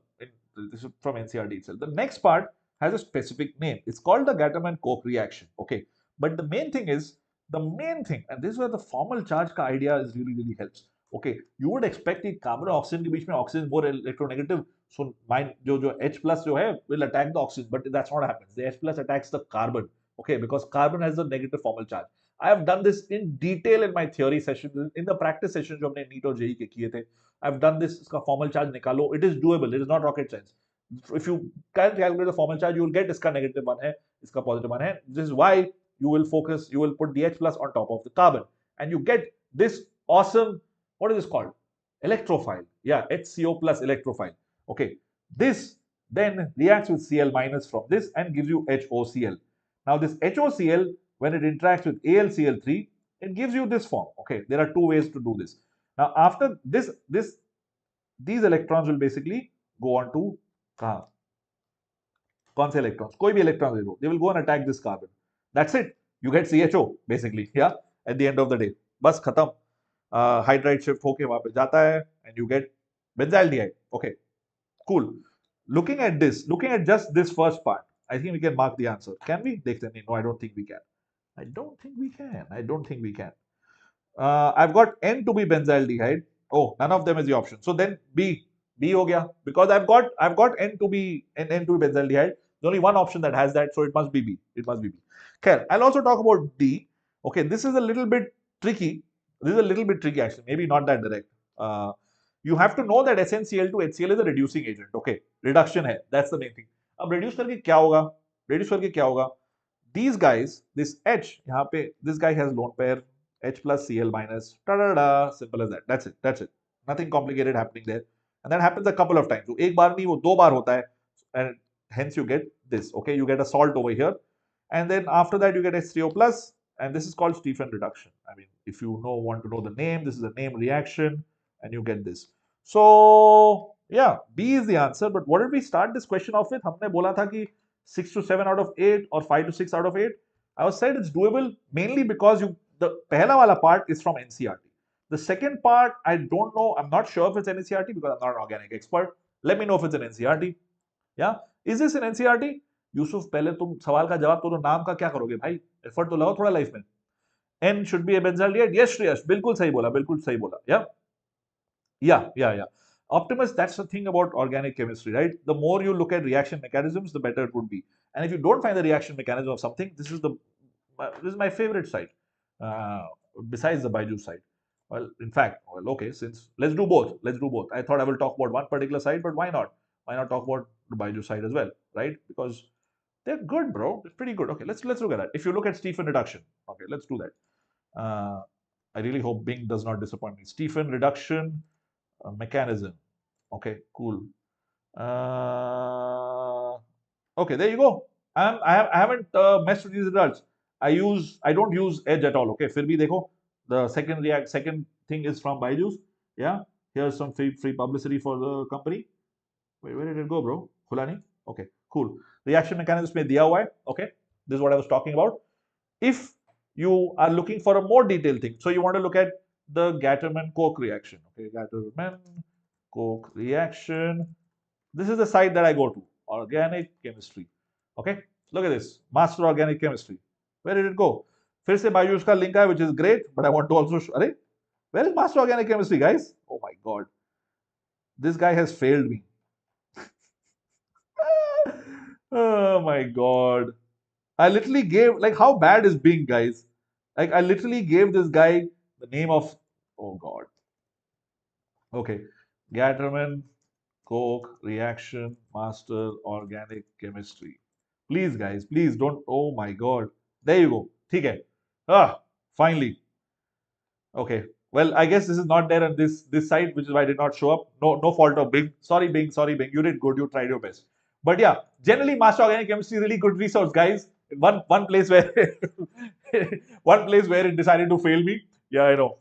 This is from NCERT itself. The next part has a specific name. It's called the Gatterman-Koch reaction. Okay. But the main thing, and this is where the formal charge ka idea is really helps. Okay. You would expect कि carbon और oxygen के बीच में oxygen is more electronegative. So mine जो H plus जो है will attack the oxygen, but that's not what happens. The H plus attacks the carbon. Okay, because carbon has the negative formal charge. I have done this in detail in my theory sessions, in the practice sessions जो हमने NEET और JEE के किए थे. I've done this. इसका formal charge निकालो. It is doable. It is not rocket science. If you can calculate the formal charge, you will get इसका negative one है, इसका positive one है. This is why you will put the H plus on top of the carbon, and you get this awesome, what is this called? Electrophile. Yeah, HCO plus electrophile. Okay, this then reacts with Cl minus from this and gives you HOCl. Now this HOCl, when it interacts with AlCl3, it gives you this form. Okay, there are two ways to do this. Now after this, these electrons will basically go on to कहाँ? कौन से electrons? कोई भी electrons ले लो. They will go and attack this carbon. That's it. You get CHO basically. Yeah. At the end of the day, बस खत्म. Hydride shift होके वहाँ पे जाता है, and you get benzaldehyde. Okay. Cool. Looking at just this first part, I think we can mark the answer. Can we? देखते नहीं. No, I don't think we can. I don't think we can. I've got N to be benzaldehyde. Oh, none of them is the option. So then B हो गया, because I've got N to be benzaldehyde. There's only one option that has that, so it must be B. Okay, I'll also talk about D. Okay, this is a little bit tricky. Actually, maybe not that direct. You have to know that SnCl to HCl is a reducing agent. Okay, reduction hai, that's the main thing. अब reduce करके क्या होगा? Reduce करके क्या होगा? These guys, this H यहाँ पे, this guy has lone pair H plus Cl minus, da da da, simple as that. That's it. That's it. Nothing complicated happening there, and that happens a couple of times. तो एक बार नहीं, वो दो बार होता है, and hence you get this. Okay, you get a salt over here, and then after that you get H3O plus, and this is called Stephen reduction. I mean, if you want to know the name, this is a name reaction, and you get this. So yeah, B is the answer. But what did we start this question off with? हमने बोला था कि 6 to 7 out of 8 or 5 to 6 out of 8. I was said it's doable mainly because the pehla wala part is from NCRT. The second part, I don't know. I'm not sure if it's NCRT because I'm not an organic expert. Let me know if it's an NCRT. Yeah, is this an NCRT? Yusuf, पहले तुम सवाल का जवाब तो नाम का क्या करोगे भाई? एफर्ट तो लगाओ थोड़ा लाइफ में. N should be a benzaldehyde. Yes, Shreyash, बिल्कुल सही बोला, बिल्कुल सही बोला. Yeah. Optimus, that's the thing about organic chemistry, right? The more you look at reaction mechanisms, the better it would be. And if you don't find the reaction mechanism of something, this is my favorite site, besides the Baiju site. Well, in fact, okay, since let's do both. I thought I will talk about one particular site, but why not? Why not talk about the Baiju site as well, right? Because they're good, bro. It's pretty good. Okay, let's look at that. If you look at Stephen reduction, okay, let's do that. I really hope Bing does not disappoint me. Stephen reduction mechanism. Okay, cool. Okay, there you go. I haven't messed with these results. I don't use Edge at all. Okay, फिर भी देखो, the second thing is from Byju's. Yeah, here's some free publicity for the company. Wait, where did it go, bro? खुला नहीं? Okay, cool. Reaction mechanisms में दिया हुआ है. Okay, this is what I was talking about. If you are looking for a more detailed thing, so you want to look at the Gatterman-Koch reaction. Okay, Gatterman-Koch reaction. This is the site that I go to, organic chemistry. Okay, look at this, master organic chemistry. Where did it go? फिर से Byju's का link है, which is great, but I want to also show, अरे, where is master organic chemistry, guys? Oh my god, this guy has failed me. Oh my god, I literally gave, like, how bad is Bing, guys? Like, I literally gave this guy the name of, oh god. Okay, Gatterman Koch reaction master organic chemistry. Please, guys, please don't. Oh my god. There you go. ठीक है. Finally. Okay. Well, I guess this is not there on this site, which is why I did not show up. No fault of Bing. Sorry, Bing. You did good. You tried your best. But yeah, generally, master organic chemistry is really good resource, guys. One place where one place where it decided to fail me. Yeah, I know.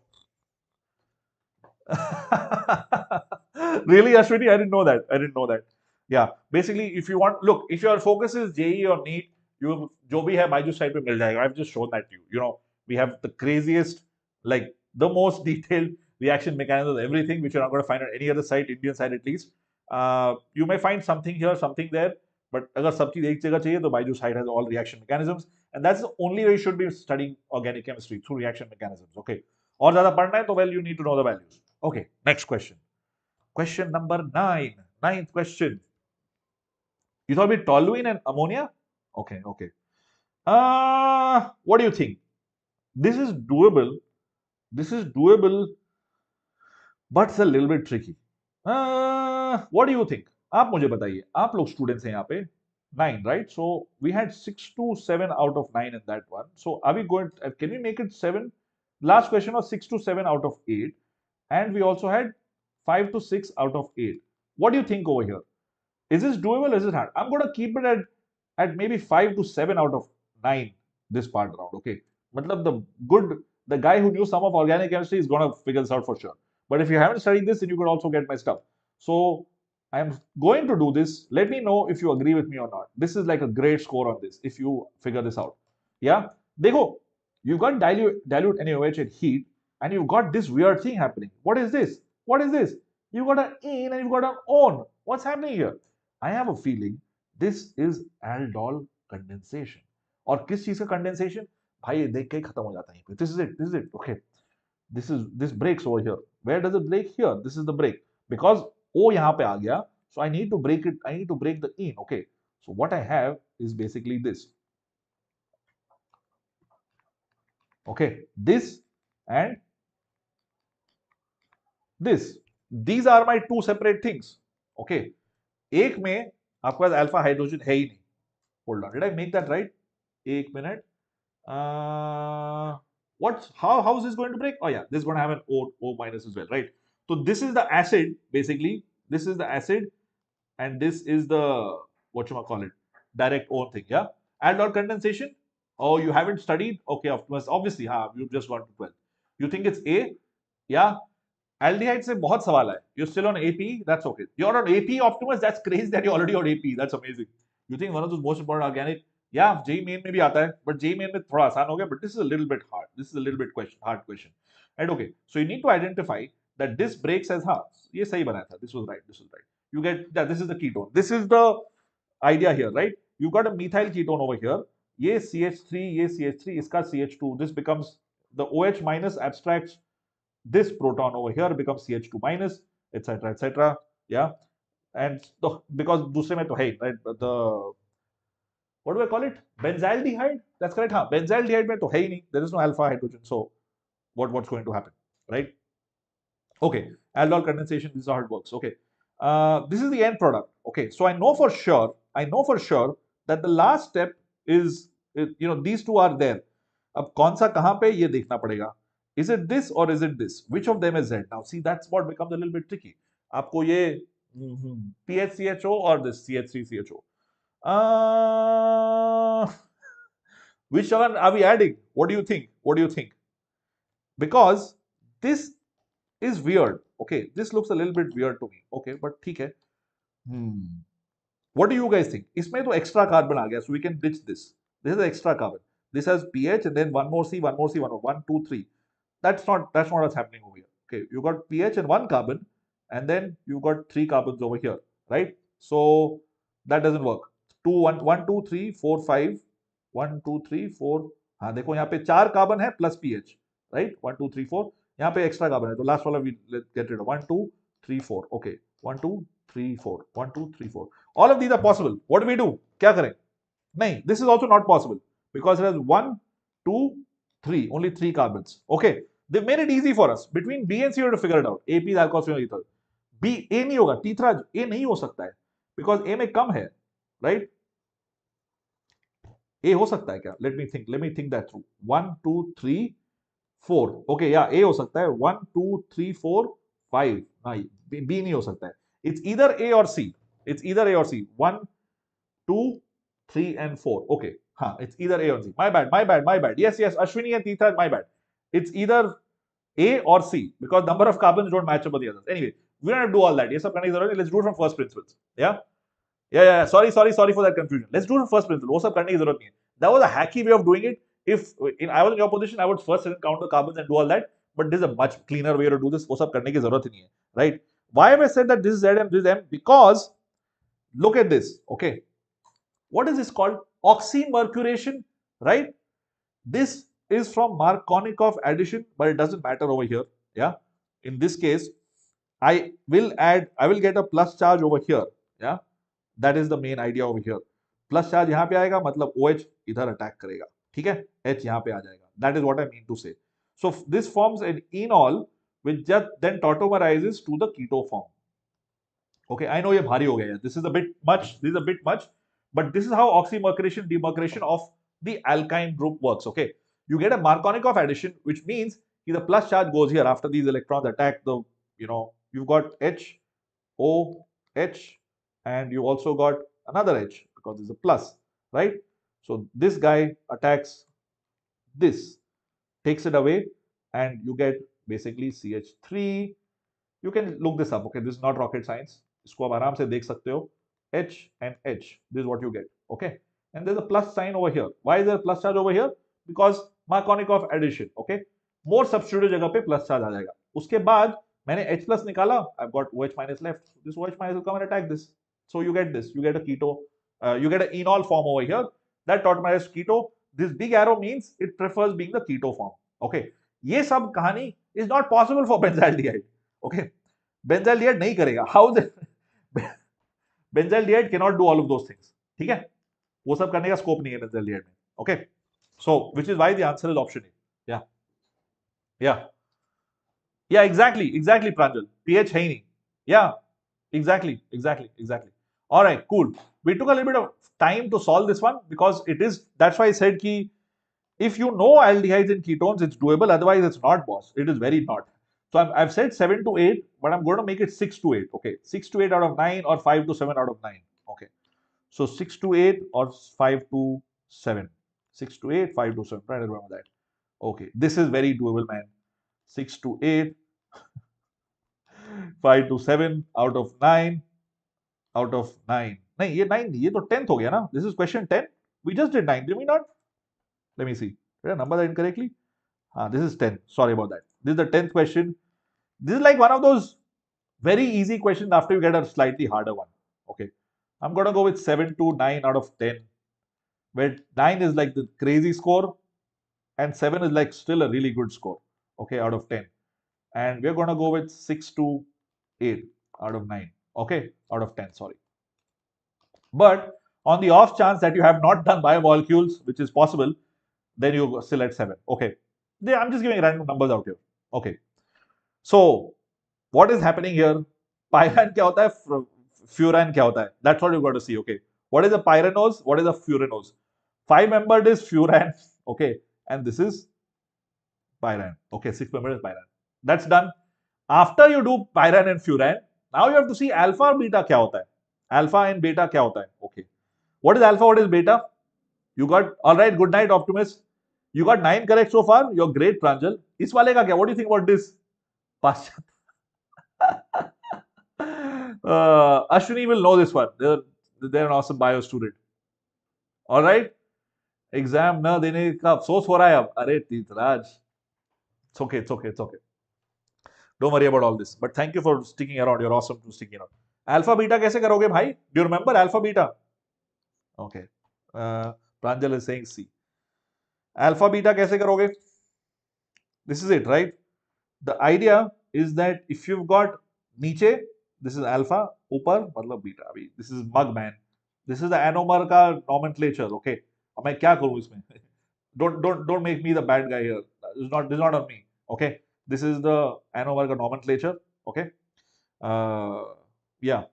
Really, Ashwini? I didn't know that. Yeah, basically, if you want, look, if your focus is JE or NEET, you जो भी है Byju's site पे मिल जाएगा. I've just shown that to you. You know, we have the craziest, like the most detailed reaction mechanisms, everything, which you're not going to find on any other site, Indian site at least. You may find something here, something there, but अगर सब चीज एक जगह चाहिए तो Byju's site has all reaction mechanisms, and that's the only way you should be studying organic chemistry, through reaction mechanisms. Okay, और ज़्यादा पढ़ना है तो well, you need to know the values. Okay, next question. Question number 9. Ninth question. You thought with toluene and ammonia? Okay. What do you think? This is doable, but it's a little bit tricky. What do you think? आप मुझे बताइए. आप लोग students हैं यहाँ पे. 9, right? So we had 6 to 7 out of 9 in that one. So are we going? Can we make it 7? Last question was 6 to 7 out of 8, and we also had 5 to 6 out of 8. What do you think over here? Is this doable? Is it hard? I'm going to keep it at maybe 5 to 7 out of 9 this part around. Okay. Matlab the guy who knew some of organic chemistry is going to figure this out for sure. But if you haven't studied this, then you could also get messed up. So I'm going to do this. Let me know if you agree with me or not. This is like a great score on this if you figure this out. Yeah. Dekho, you've got dilute NaOH at heat, and you've got this weird thing happening. What is this? You've got an in and you've got an on. What's happening here? I have a feeling this is aldol condensation. और किस चीज का condensation? भाई ये देख के ही खत्म हो जाता है. This is it. Okay. This breaks over here. Where does it break? Here. This is the break. Because O यहाँ पे आ गया, so I need to break it. I need to break the in. Okay. So what I have is basically this. Okay. This and this. These are my two separate things. Okay. एक में आपके पास alpha hydrogen है ही नहीं. Hold on, did I make that right? एक minute. How is this going to break? Oh yeah, this is going to have an O minus as well, right? So this is the acid, basically. This is the acid, and this is the, what you call it, direct O thing. Yeah. Aldol condensation. Oh, you haven't studied? Okay, of course, obviously, you've just gone to 12. You think it's A? Yeah. Aldehyde से बहुत सवाल है. You're still on AP, that's okay. You're on AP, Optimus, that's crazy that you're already on AP. That's amazing. You think one of those most important organic? Yeah, JEE main में भी आता है, but JEE main में थोड़ा आसान हो गया, but this is a little bit hard. This is a little bit hard question. Right? Okay. So you need to identify that this breaks as ये सही बनाया था. This was right. This was right. You get that this is the ketone. This is the idea here, right? You got a methyl ketone over here. ये CH3, ये CH3, इसका CH2. This becomes the OH minus abstracts this proton over here becomes CH2 minus, etc., etc. Yeah, and because दूसरे में तो है, right? The, what do I call it? Benzaldehyde. That's correct. हाँ, benzaldehyde में तो है ही नहीं. There is no alpha hydrogen. So what's going to happen, right? Okay, aldol condensation. This is how it works. Okay, this is the end product. Okay, so I know for sure that the last step is, these two are there. अब कौन सा कहाँ पे ये देखना पड़ेगा. Is it this or is it this? Which of them is Z? Now see, that's what becomes a little bit tricky. आपको ये PHCHO or this CH3CHO. Which one are we adding? What do you think? What do you think? Because this is weird. Okay, this looks a little bit weird to me. Okay, but ठीक है. What do you guys think? इसमें तो extra carbon आ गया, so we can ditch this. This is the extra carbon. This has pH and then one more C, one more C, one more, 1, 2, 3. That's not what's happening over here. Okay, you got pH and 1 carbon, and then you got 3 carbons over here, right? So that doesn't work. 2, 1, 1, 2, 3, 4, 5, 1, 2, 3, 4. हाँ देखो यहाँ पे 4 carbon है plus pH, right? 1, 2, 3, 4. यहाँ पे extra carbon है, तो last वाला we get rid of 1, 2, 3, 4. Okay, 1, 2, 3, 4. 1, 2, 3, 4. All of these are possible. What do we do? क्या करें? नहीं, this is also not possible because it has 1, 2, 3, only 3 carbons. Okay, they made it easy for us. Between B and C, you have to figure it out. AP is alkoxymethyl. B, A नहीं होगा, तीसरा A नहीं हो सकता है because A में कम है, right? A हो सकता है क्या? Let me think that through. 1, 2, 3, 4. Okay, yeah, A हो सकता है. 1, 2, 3, 4, 5. नहीं, B नहीं हो सकता है. It's either A or C. It's either A or C. 1, 2, 3, and 4. Okay, it's either A or C. My bad. Yes, Ashwini and Titha, my bad. It's either A or C because number of carbons don't match up with the others. Anyway, we don't have to do all that. Yes, let's do it from first principles. Yeah. Sorry for that confusion. Let's do it from first principle. वो सब करने की जरूरत नहीं है. That was a hacky way of doing it. If I was in your position, I would first count the carbons and do all that. But this is a much cleaner way to do this. वो सब करने की जरूरत ही नहीं है, right? Why have I said that this is Z and this is M? Because look at this. Okay, what is this called? Oxymercuration, right? This is from Markovnikov addition, but it doesn't matter over here. Yeah, in this case, I will get a plus charge over here. Yeah, that is the main idea over here. Plus charge यहाँ पे आएगा, मतलब OH इधर attack करेगा, ठीक है? H यहाँ पे आ जाएगा. That is what I mean to say. So this forms an enol which just then tautomerizes to the keto form. Okay, I know ये भारी हो गया. This is a bit much. But this is how oxymercuration, demercuration of the alkyne group works. Okay, you get a Markovnikov addition, which means the plus charge goes here after these electrons attack the, you've got H, O, H, and you also got another H because it's a plus, right? So this guy attacks this, takes it away, and you get basically CH3. You can look this up. Okay, this is not rocket science. इसको आप आराम से देख सकते हो. H and H. This is what you get. Okay, and there's a plus sign over here. Why is there a plus charge over here? Because Markovnikov addition. Okay, more substitute जगह पे plus charge आ जाएगा. उसके बाद मैंने H plus निकाला. I've got OH minus left. This OH minus will come and attack this. So you get this. You get a keto. You get an enol form over here. That tautomerized keto. This big arrow means it prefers being the keto form. Okay. ये सब कहानी is not possible for benzaldehyde. Okay. Benzaldehyde नहीं करेगा. How the benzaldehyde cannot do all of those things. ठीक है? वो सब करने का scope नहीं है benzaldehyde में. Okay. So which is why the answer is option A. Yeah, exactly, Pranjal. pH है ही नहीं. Yeah, exactly. All right, cool. We took a little bit of time to solve this one because that's why I said ki if you know aldehydes and ketones, it's doable. Otherwise, it's not, boss. It is very not. So I've said 7 to 8, but I'm going to make it 6 to 8. Okay, 6 to 8 out of 9 or 5 to 7 out of 9. Okay, so 6 to 8 or 5 to 7. 6 to 8, 5 to 7. Try to remember that. Okay, this is very doable, man. 6 to 8, 5 to 7 out of 9 out of 9. नहीं ये 9 ये तो 10th हो गया ना. This is question 10. We just did 9, did we not? Let me see. Did I number that incorrectly? This is 10. Sorry about that. This is the 10th question. This is like one of those very easy questions after you get a slightly harder one. Okay. I'm going to go with 7 to 9 out of 10. Where 9 is like the crazy score and 7 is like still a really good score. Okay, out of 10. And we're going to go with 6 to 8 out of 9. Okay, out of 10, sorry. But on the off chance that you have not done biomolecules, which is possible, then you're still at 7. Okay. I'm just giving random numbers out here. Okay. So, what is happening here? Pyran क्या होता है? Furan क्या होता है? That's what you've got to see. Okay. What is a pyranose? What is a furanose? 5-membered is furan. Okay. And this is pyran. Okay. 6-membered is pyran. That's done. After you do pyran and furan, now you have to see alpha beta क्या होता है? Alpha and beta क्या होता है? Okay. What is alpha? What is beta? You got, all right, good night, Optimus. You got 9 correct so far. You're great, Pranjal. इस वाले का क्या? What do you think about this? Ashwini will know this one. They're an awesome bio student. All right. Exam ना देने का अफसोस हो रहा है अब. अरे तीर्थराज. It's okay. It's okay. It's okay. Don't worry about all this. But thank you for sticking around. You're awesome to sticking around. Alpha beta कैसे करोगे भाई? Do you remember alpha beta? Okay. Pranjal is saying C. Alpha beta कैसे करोगे? This is it, right? The idea is that if you've got नीचे, this is alpha, ऊपर मतलब beta. अभी this is mug man. This is the anomer का nomenclature. Okay. अब मैं क्या करूँ इसमें? Don't make me the bad guy here. This is not on me. Okay. This is the anomer का nomenclature. Okay. Yeah.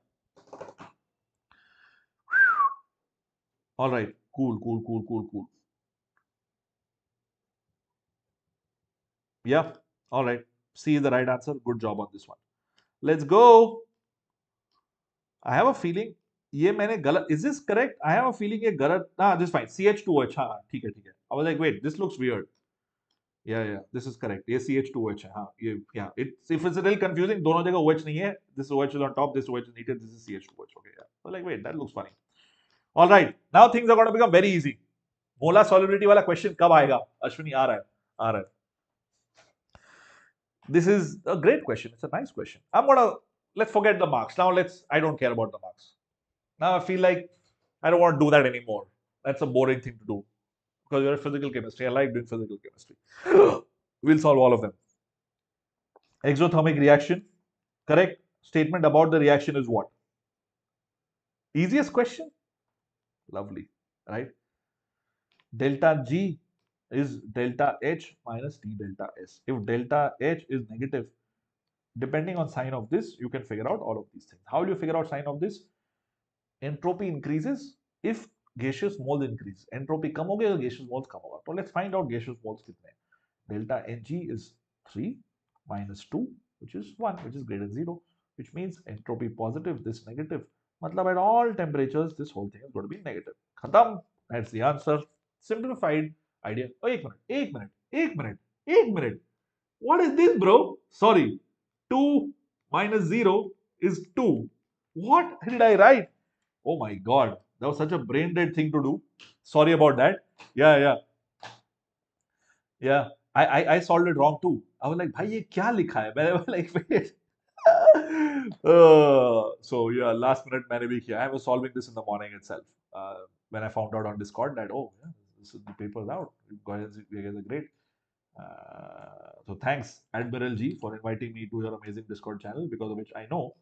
All right. Cool. Yeah. All right. C is the right answer. Good job on this one. Let's go. I have a feeling ये मैंने गलत. Is this correct? I have a feeling ये गलत. This is fine. CH2H. हाँ, ठीक है. I was like, wait, this looks weird. Yeah. This is correct. ये CH2H है. हाँ, ये yeah. If it's a little confusing, दोनों जगह OH नहीं है. This OH is on top. This OH is needed. This is CH2H. Okay. Yeah. I was like, wait, that looks funny. All right. Now things are going to become very easy. मोला solubility वाला question कब आएगा? अश्विनी आ रहा है. This is a great question. It's a nice question. Let's forget the marks. Now I don't care about the marks. Now I feel like I don't want to do that anymore. That's a boring thing to do. Because you're a physical chemistry. I like doing physical chemistry. We'll solve all of them. Exothermic reaction. Correct statement about the reaction is what? Easiest question? Lovely. Right? Delta G is delta H minus T delta S. If delta H is negative, depending on sign of this, you can figure out all of these things. How do you figure out sign of this? Entropy increases if gaseous moles increase. Entropy कम होगा तो gaseous moles कम होगा. So let's find out gaseous moles कितने हैं. Delta Ng is 3 minus 2, which is 1, which is greater than 0, which means entropy positive, this negative. मतलब at all temperatures, this whole thing is going to be negative. खत्म. That's the answer. Simplified idea. Oh, एक minute. What is this, bro? Sorry. 2 minus 0 is 2. What did I write? Oh my God. That was such a brain dead thing to do. Sorry about that. Yeah. I solved it wrong too. I was like, भाई ये क्या लिखा है? I was like, wait. So yeah, last minute मैंने भी किया. I was solving this in the morning itself. When I found out on Discord that the paper's out. You guys are great. So thanks Admiral G for inviting me to your amazing Discord channel, because of which I know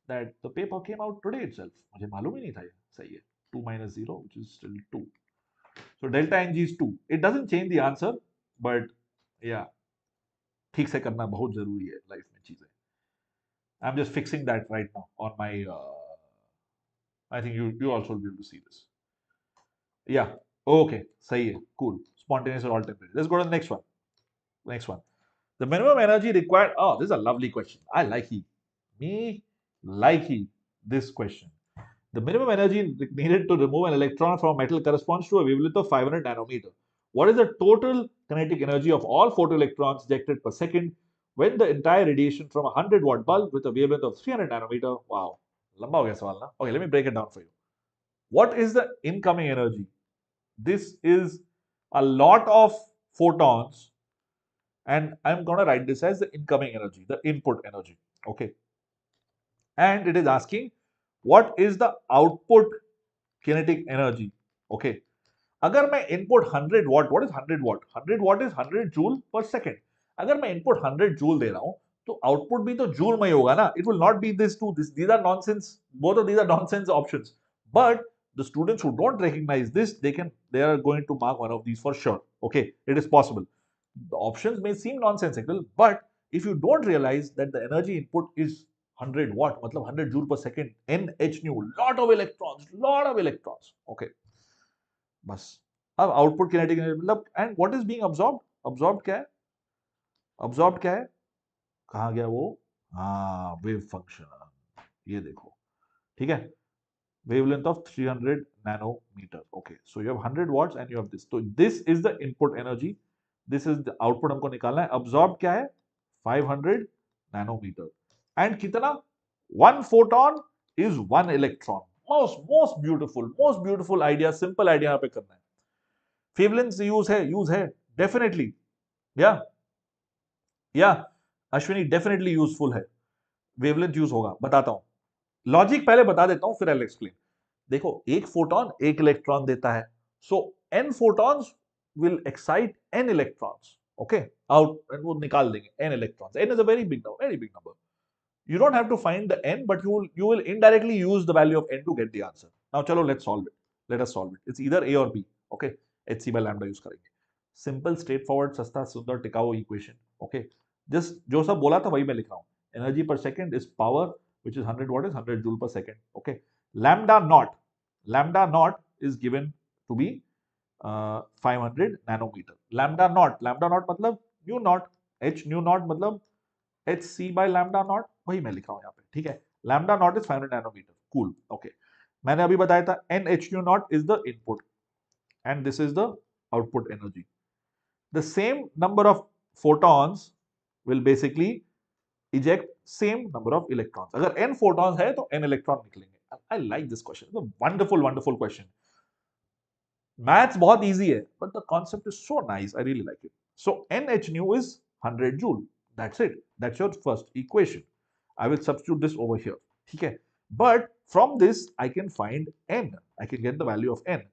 that the paper came out today itself. मुझे मालूम ही नहीं था ये. सही है. 2 minus 0, which is still 2. So delta Ng is 2. It doesn't change the answer, but yeah, ठीक से करना बहुत जरूरी है लाइफ में चीजें. I'm just fixing that right now on my I think you also will be able to see this. Yeah. Okay. Sahi hai. Cool. Spontaneous at all temperatures. Let's go to the next one. Next one. The minimum energy required. Oh, this is a lovely question. I like he. Me like he. This question. The minimum energy needed to remove an electron from a metal corresponds to a wavelength of 500 nanometer. What is the total kinetic energy of all photoelectrons ejected per second when the entire radiation from a 100-watt bulb with a wavelength of 300 nanometer? Wow. लंबा हो गया सवाल ना? Okay, let me break it down for you. What is the incoming energy? This is a lot of photons, and I'm going to write this as the incoming energy, the input energy. Okay. And it is asking what is the output kinetic energy. Okay. अगर मैं input 100 what, what is 100 what? 100 what is 100 joule पर second. अगर मैं input 100 joule दे रहा हूं तो output भी तो जूल में ही होगा ना. It will not be this to this. These are nonsense. Both of these are nonsense options. But the students who don't recognize this, they are going to mark one of these for sure. Okay, it is possible. The options may seem nonsensical, but if you don't realize that the energy input is 100 watt, मतलब 100 joule per second, NH nu, lot of electrons. Okay, बस. अब output kinetic मतलब, and what is being absorbed क्या है? Absorbed क्या है? कहां गया वो? हाँ, वेव फंक्शन. ये देखो. ठीक है. wavelength of 300 nanometer. Okay, so you have 100 watts and you have this. So this is the input energy. This is the output हमको निकालना है. Absorbed क्या है? 500 nanometer. And कितना? One photon is one electron. Most beautiful idea, simple idea यहाँ पे करना है. Wavelengths use है, definitely. Yeah, Ashwini definitely useful है. Wavelength use होगा, बताता हूँ. लॉजिक पहले बता देता हूं, फिर आई एक्सप्लेन. देखो, एक फोटोन एक इलेक्ट्रॉन देता है. सो n photons will excite n electrons. Okay, out, and वो निकाल देंगे n electrons. N is a very big number. You don't have to find the n, but you will indirectly use the value of n to get the answer. Now चलो, let's solve it. Let us solve it. It's either a or b. Okay, hc by lambda use करेंगे. Simple, straight forward, सस्ता, सुंदर, टिकाऊ equation. Okay, just जो सब बोला था वही मैं लिख रहा हूँ. एनर्जी पर second is power, which is 100 watt, is 100 joule per second. Okay, lambda naught is given to be 500 nanometer. Lambda naught मतलब nu naught, h nu naught मतलब hc by lambda naught, वही मैं लिख रहा हूं यहाँ पे. ठीक है, lambda naught is 500 nanometer. Cool. Okay, मैंने अभी बताया था n h nu naught is the input and this is the output energy. The same number of photons will basically eject same number of electrons. अगर n photons है तो n electron निकलेंगे. I like this question. It's a wonderful question. Maths बहुत easy है, but the concept is so nice. I really like it. So NH nu is 100 joule. That's it. That's your first equation. I will substitute this over here. ठीक है. But from this I can find n. I can get the value of n.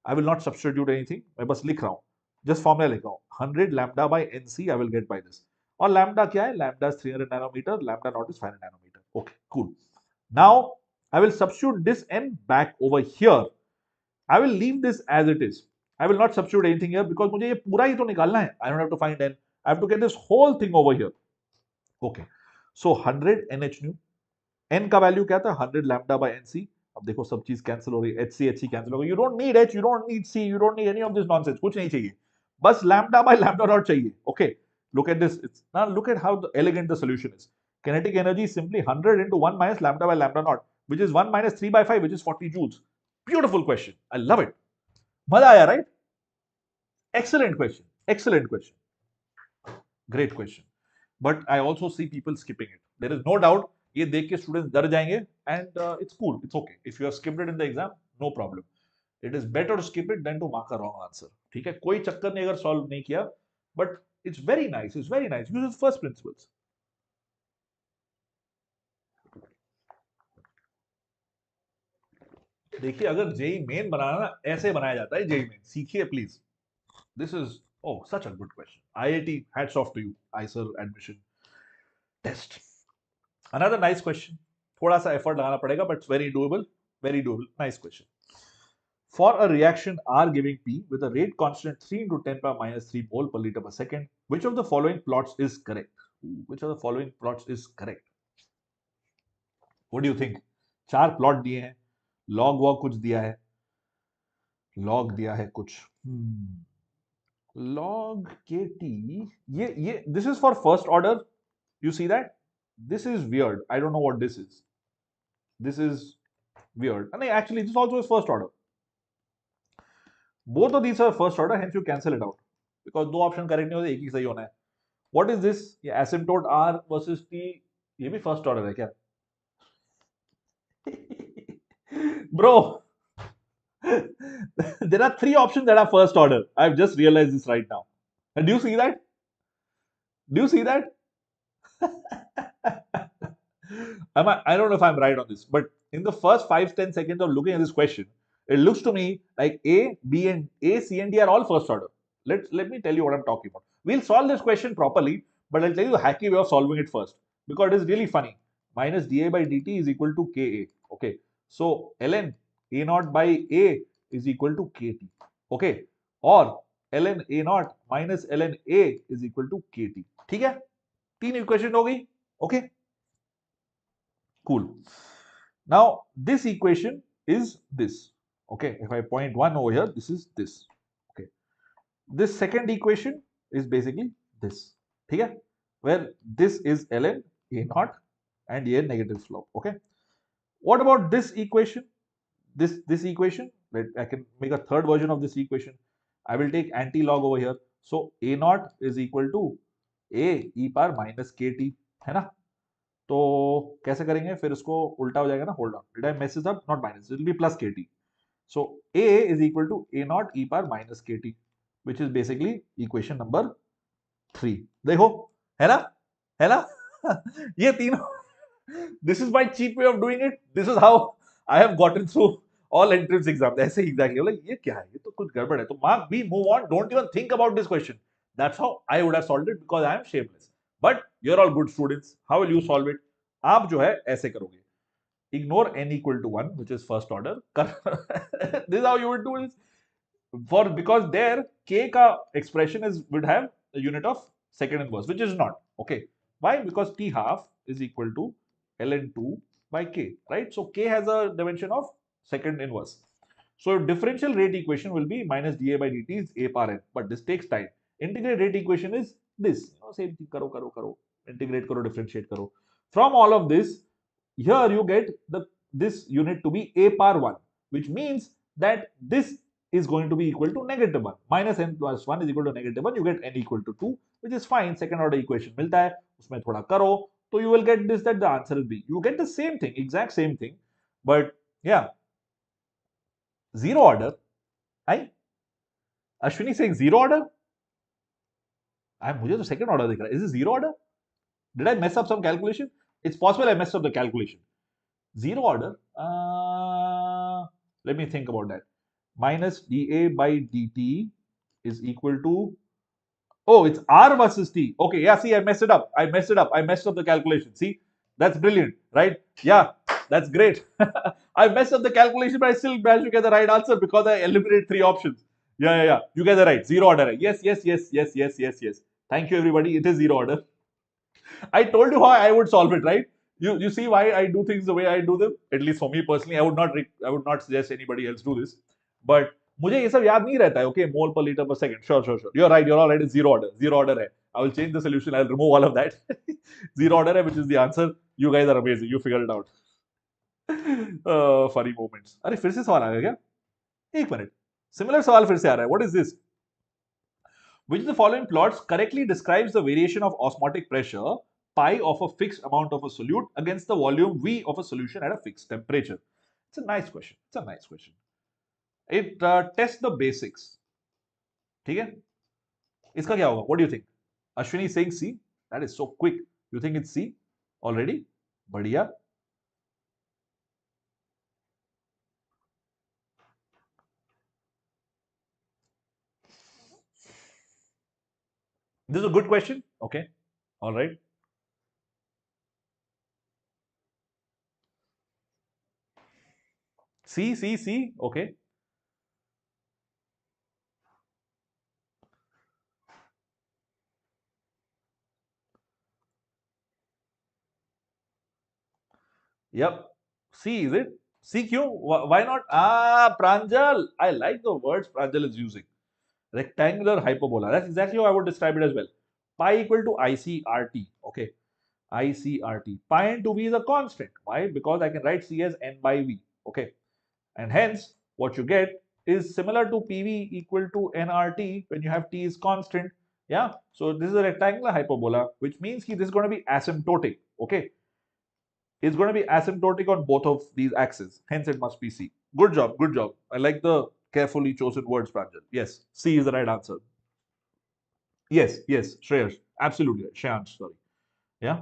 I will not substitute anything. मैं बस लिख रहा हूँ. Just formula लिख रहा हूँ. 100 lambda by NC I will get by this. और lambda क्या है? Lambda is 300 nanometer. Lambda naught is 500 nanometer. Okay, cool. Now I will substitute this n back over here. I will leave this as it is. I will not substitute anything here because मुझे ये पूरा ही तो निकालना है. I don't have to find n. I have to get this whole thing over here. Okay. So 100 NH nu. n का value क्या था? 100 lambda by NC. अब देखो सब चीज कैंसिल हो रही है. HC कैंसिल हो गई. You don't need H, you don't need C, you don't need any of this nonsense. कुछ नहीं चाहिए. बस lambda by lambda naught चाहिए. Okay. Look at this. Now look at how elegant the solution is. Kinetic energy is simply 100 into 1 minus lambda by lambda naught, which is 1 minus 3 by 5, which is 40 joules. Beautiful question. I love it. मजा आया, right? Excellent question. Excellent question. Great question. But I also see people skipping it. There is no doubt. ये देख के students डर जाएंगे, and it's cool. It's okay. If you have skipped it in the exam, no problem. It is better to skip it than to mark a wrong answer. ठीक है? कोई चक्कर नहीं अगर solve नहीं किया. But it's very nice. It's very nice. Use first principles. देखिए, अगर जेई मेन बनाना ना, ऐसे बनाया जाता है जेई मेन. सीखिए please. This is, oh, such a good question. IAT, hats off to you. ISER admission test. Another nice question. थोड़ा सा effort लगाना पड़ेगा, but it's very doable. Very doable. Nice question. For a reaction R giving P with a rate constant 3 into 10 power minus 3 mole per liter per second, which of the following plots is correct? Which of the following plots is correct? What do you think? 4 plot दिए हैं. Log वॉग कुछ दिया है, log दिया है कुछ, log kt, ये this is for first order. You see that? This is weird. I don't know what this is. This is weird. And actually, this also is first order. Both of these are first order, hence you cancel it out. Because दो option correct नहीं होते, एक ही सही होना है. What is this? ये asymptote r versus t, ये भी first order है क्या? Bro, there are three options that are first order. I've just realized this right now. And do you see that? Do you see that? I don't know if I'm right on this, but in the first 5-10 seconds of looking at this question, it looks to me like A, B, and A, C, and D are all first order. Let me tell you what I'm talking about. We'll solve this question properly, but I'll tell you the hacky way of solving it first because it is really funny. Minus dA by dt is equal to Ka. Okay, so ln A naught by A is equal to Kt. Okay, or ln A naught minus ln A is equal to Kt. ठीक है, तीन equation हो गई. Okay. Cool. Now, this equation is this. Okay, if I point 1 over here, this is this. Okay. This second equation is basically this. Okay? Where this is ln A naught and A negative slope. Okay. What about this equation? This equation, I can make a third version of this equation. I will take anti-log over here. So A naught is equal to A e power minus kt. है ना? तो कैसे करेंगे फिर, उसको उल्टा हो जाएगा ना. Hold on, did I mess it up? Not minus, it will be plus KT. So a is equal to a not e power minus KT, which is basically equation number 3. देखो, है ना, है ना. ये तीनों, this is my cheap way of doing it. This is how I have gotten through all entrance exam. ऐसे exactly बोला, ये क्या है, ये तो कुछ गड़बड़ है, तो mark B, move on, don't even think about this question. That's how I would have solved it because I am shameless. But you are all good students. How will you solve it? आप जो है ऐसे करोगे, ignore n equal to 1, which is first order. This is how you would do this. For because there k ka expression is would have a unit of second inverse, which is not. Okay. Why? Because t half is equal to ln2 by k, right? So k has a dimension of second inverse. So differential rate equation will be minus dA by dt is a power n, but this takes time. Integrate rate equation is this. Same thing, karo. Integrate karo, differentiate karo. From all of this, here you get this unit to be a power 1, which means that this is going to be equal to negative 1. Minus n plus 1 is equal to negative 1. You get n equal to 2, which is fine. Second order equation मिलता है, उसमें थोड़ा करो, तो you will get this, that the answer will be. You get the same thing, exact same thing, but yeah, zero order. I Ashwini saying zero order. मुझे तो second order दिख रहा है. Is it zero order? Did I mess up some calculation? It's possible I messed up the calculation. Zero order. Let me think about that. Minus dA by dt is equal to, oh, it's r versus t. Okay, yeah, see, I messed it up. I messed up the calculation. See, that's brilliant, right? Yeah, that's great. I messed up the calculation, but I still managed to get the right answer because I eliminated 3 options. Yeah. You get it right. Zero order. Yes. Thank you, everybody. It is zero order. I told you how I would solve it, right? You see why I do things the way I do them. At least for me personally, I would not suggest anybody else do this. But मुझे ये सब याद नहीं रहता है. Okay, mole per liter per second. Sure. You're all right. It's zero order. Zero order है. I will change the solution. I'll remove all of that. Zero order है, which is the answer. You guys are amazing. You figured it out. Funny moments. अरे फिर से सवाल आ गया क्या? एक minute. Similar सवाल फिर से आ रहा है. What is this? Which of the following plots correctly describes the variation of osmotic pressure pi of a fixed amount of a solute against the volume V of a solution at a fixed temperature? It's a nice question. It tests the basics. ठीक है? इसका क्या होगा? What do you think? Ashwini is saying C. That is so quick. You think it's C already? बढ़िया. This is a good question. Okay. All right. C. Okay. Yep. C, is it? See क्यों? Why not? Ah, Pranjal. I like the words Pranjal is using. Rectangular hyperbola. That's exactly how I would describe it as well. Pi equal to ICRT. Okay. ICRT. Pi into V is a constant. Why? Because I can write C as N by V. Okay. And hence, what you get is similar to PV equal to nRT when you have T is constant. Yeah. So this is a rectangular hyperbola, which means this is going to be asymptotic. Okay. It's going to be asymptotic on both of these axes. Hence, it must be C. Good job. Good job. I like the carefully chosen words, Pranjal. Yes. C is the right answer. Yes. Yes. Shreyas. Absolutely. Shreyansh, sorry. Yeah.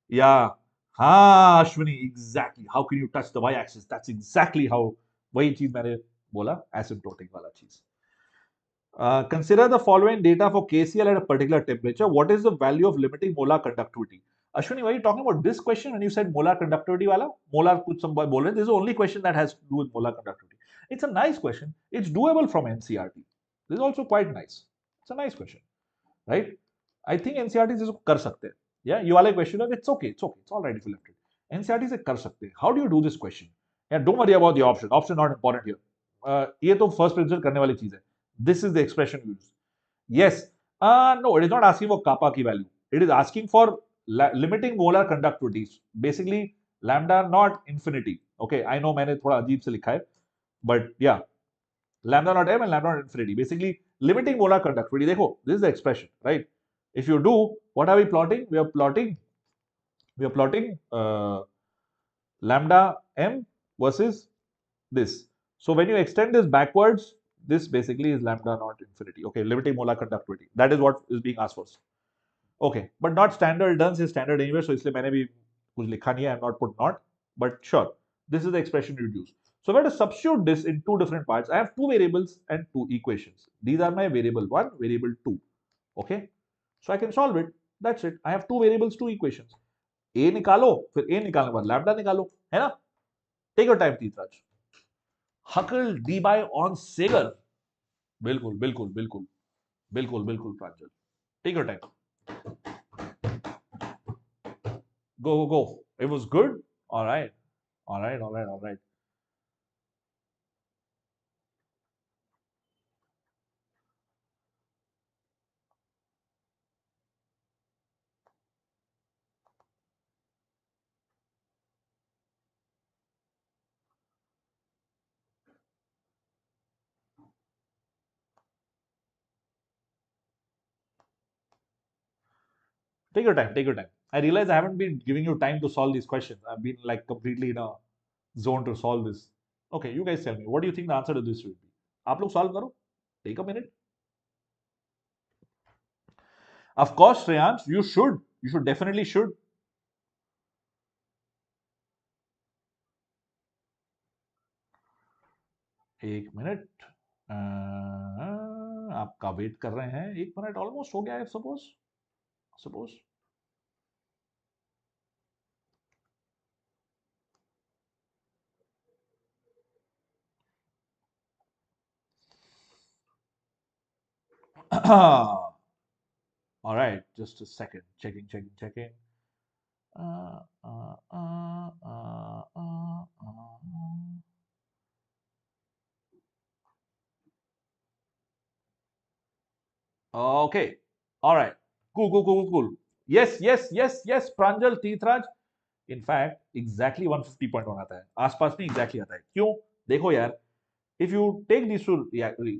Yeah. हाँ Ashwini exactly. How can you touch the y-axis? That's exactly how वही चीज मैंने बोला asymptotic वाला चीज. Consider the following data for KCl at a particular temperature. What is the value of limiting molar conductivity? Ashwini, were you talking about this question when you said molar conductivity wala? Molar kuch some boy bol rahe. This is the only question that has to do with molar conductivity. It's a nice question. It's doable from NCRT. This is also quite nice. It's a nice question, right? I think NCRT इसको कर सकते हैं. Yeah, ये वाला question है. It's okay. It's okay. It's all right if you left it. NCRT से कर सकते हैं. How do you do this question? Yeah, don't worry about the option. Option not important here. ये तो first principle करने वाली चीज है. This is the expression used. Yes. No, it is not asking for kappa की value. It is asking for limiting molar conductivities. Basically, lambda not infinity. Okay, I know मैंने थोड़ा अजीब से लिखा है, but yeah, lambda not m and lambda not infinity. Basically, limiting molar conductivity. देखो, this is the expression, right? If you do, what are we plotting? We are plotting lambda m versus this. So when you extend this backwards, this basically is lambda not infinity. Okay, limiting molar conductivity. That is what is being asked for. Okay, but not standard. Done is standard anyway. So इसलिए मैंने भी कुछ लिखा नहीं है. I am not put not. But sure, this is the expression you'd use. So if I have to substitute this in two different parts, I have two variables and two equations. These are my variable 1, variable 2. Okay, so I can solve it. That's it. I have two variables, two equations. A निकालो, फिर A निकालने के बाद lambda निकालो, है ना? Take your time, Tirthraj. Huckle D-by on Sager. बिल्कुल बिल्कुल बिल्कुल बिल्कुल बिल्कुल प्रांजल. Take your time. Go go go. It was good. All right. All right. All right. All right. Take your time. Take your time. I realize I haven't been giving you time to solve these questions. I've been like completely in a zone to solve this. Okay, you guys tell me. What do you think the answer to this should be? आप लोग solve करो. Take a minute. Of course, Shreyansh, you should. You should definitely should. एक minute. आपका wait कर रहे हैं. एक minute almost हो गया है. Suppose. All right, just a second. Checking. Uh, uh, uh, uh, uh, uh. Okay. All right. Cool. Yes. Pranjal Teethraj. In fact, exactly 150.1 आता है. आसपास में exactly आता है. क्यों? देखो यार. If you take these two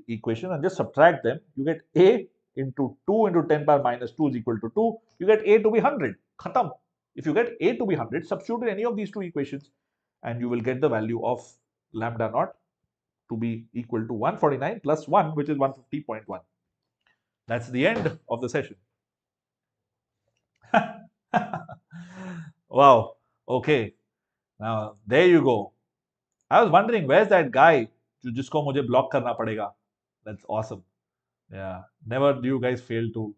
equations and just subtract them, you get a into 2 into 10 power minus 2 is equal to 2. You get a to be 100. Khatam. If you get a to be 100, substitute in any of these two equations and you will get the value of lambda naught to be equal to 149 plus 1, which is 150.1. That's the end of the session. Wow. Okay. Now, there you go. I was wondering, where's that guy जिसको मुझे block करना पड़ेगा? That's awesome. Yeah. Never do you guys fail to,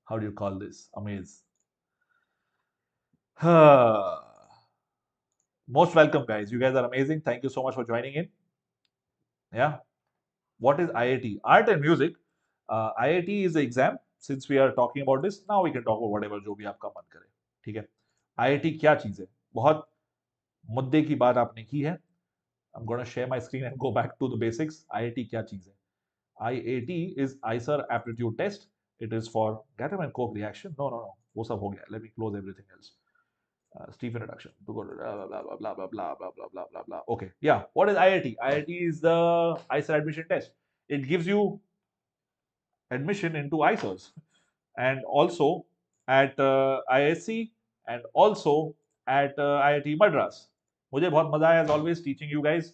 how do you call this? Amaze. Most welcome, guys. You guys are amazing. Thank you so much for joining in. Yeah. What is IAT? Art and music. IAT is the exam. Since we are talking about this, now we can talk about whatever जो भी आपका मन करे. ठीक है. IAT क्या चीज है? बहुत मुद्दे की बात आपने की है. I'm going to share my screen and go back to the basics. IAT क्या चीज है? IAT is ICER aptitude test. It is for Gattam and Coke reaction. No, no, no. वो सब हो गया. Let me close everything else. Stephen reduction. To go to blah blah blah blah blah blah blah blah blah blah blah. Okay. Yeah. What is IAT? IAT is the ICER admission test. It gives you admission into ICERs and also at ISC and also at IIT Madras. मुझे बहुत मजा आया as always teaching you guys.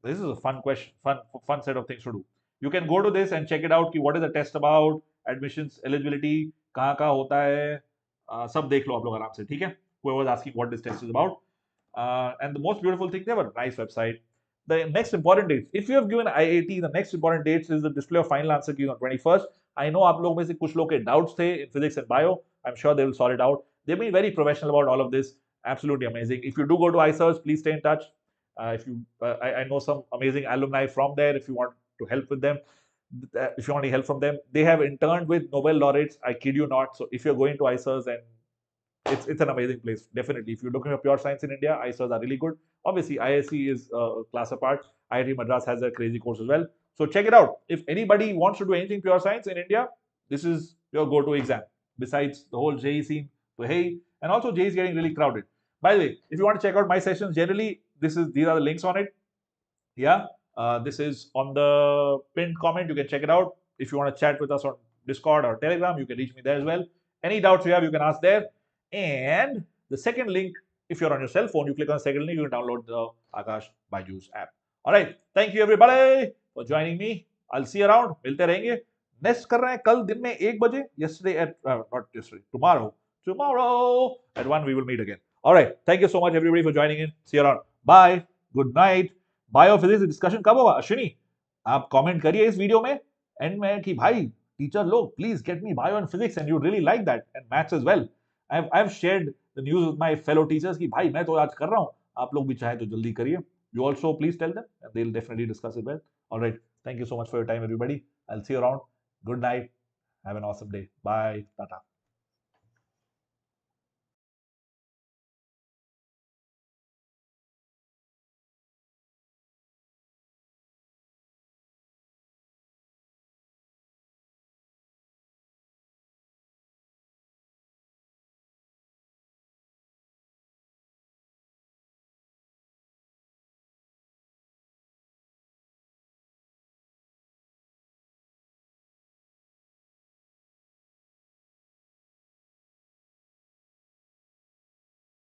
This is a fun question, fun set of things to do. You can go to this and check it out कि what is the test about, admissions eligibility कहाँ कहाँ होता है, सब देख लो आप लोग आराम से, ठीक है? Whoever was asking what this test is about. And the most beautiful thing, they have a nice website. The next important dates. If you have given IAT, the next important dates is the display of final answer keys on 21st. I know आप लोग में से कुछ लोग के doubts थे in physics and bio. I'm sure they will sort it out. They've been very professional about all of this. Absolutely amazing. If you do go to iSearch, please stay in touch. I know some amazing alumni from there. If you want to help with them, if you want any help from them, they have interned with Nobel laureates. I kid you not. So if you're going to iSearch and it's an amazing place, definitely. If you're looking for pure science in India, ISRs are really good. Obviously, ISC is a class apart. IIT Madras has a crazy course as well. So check it out. If anybody wants to do anything pure science in India, this is your go-to exam. Besides the whole JEE scene, so hey, and also JEE is getting really crowded. By the way, if you want to check out my sessions, generally these are the links on it. Yeah, this is on the pinned comment. You can check it out. If you want to chat with us on Discord or Telegram, you can reach me there as well. Any doubts you have, you can ask there. And the second link, if you're on your cell phone, you click on the second link, you can download the Aakash Byju's app. All right. Thank you everybody for joining me. I'll see you around. मिलते रहेंगे. Next कर रहे हैं कल दिन में 1 बजे. Yesterday at not yesterday. Tomorrow at 1 we will meet again. All right. Thank you so much everybody for joining in. See you around. Bye. Good night. Bio physics discussion कब होगा? अश्विनी आप कमेंट करिए इस वीडियो में and में कि भाई teacher लोग please get me bio and physics and you really like that and maths as well. I have shared the news with my fellow teachers कि भाई मैं तो आज कर रहा हूं, आप लोग भी चाहे तो जल्दी करिए. You also please tell them and they will definitely discuss it well. Alright, thank you so much for your time everybody. I will see you around. Good night. Have an awesome day. Bye. Tata.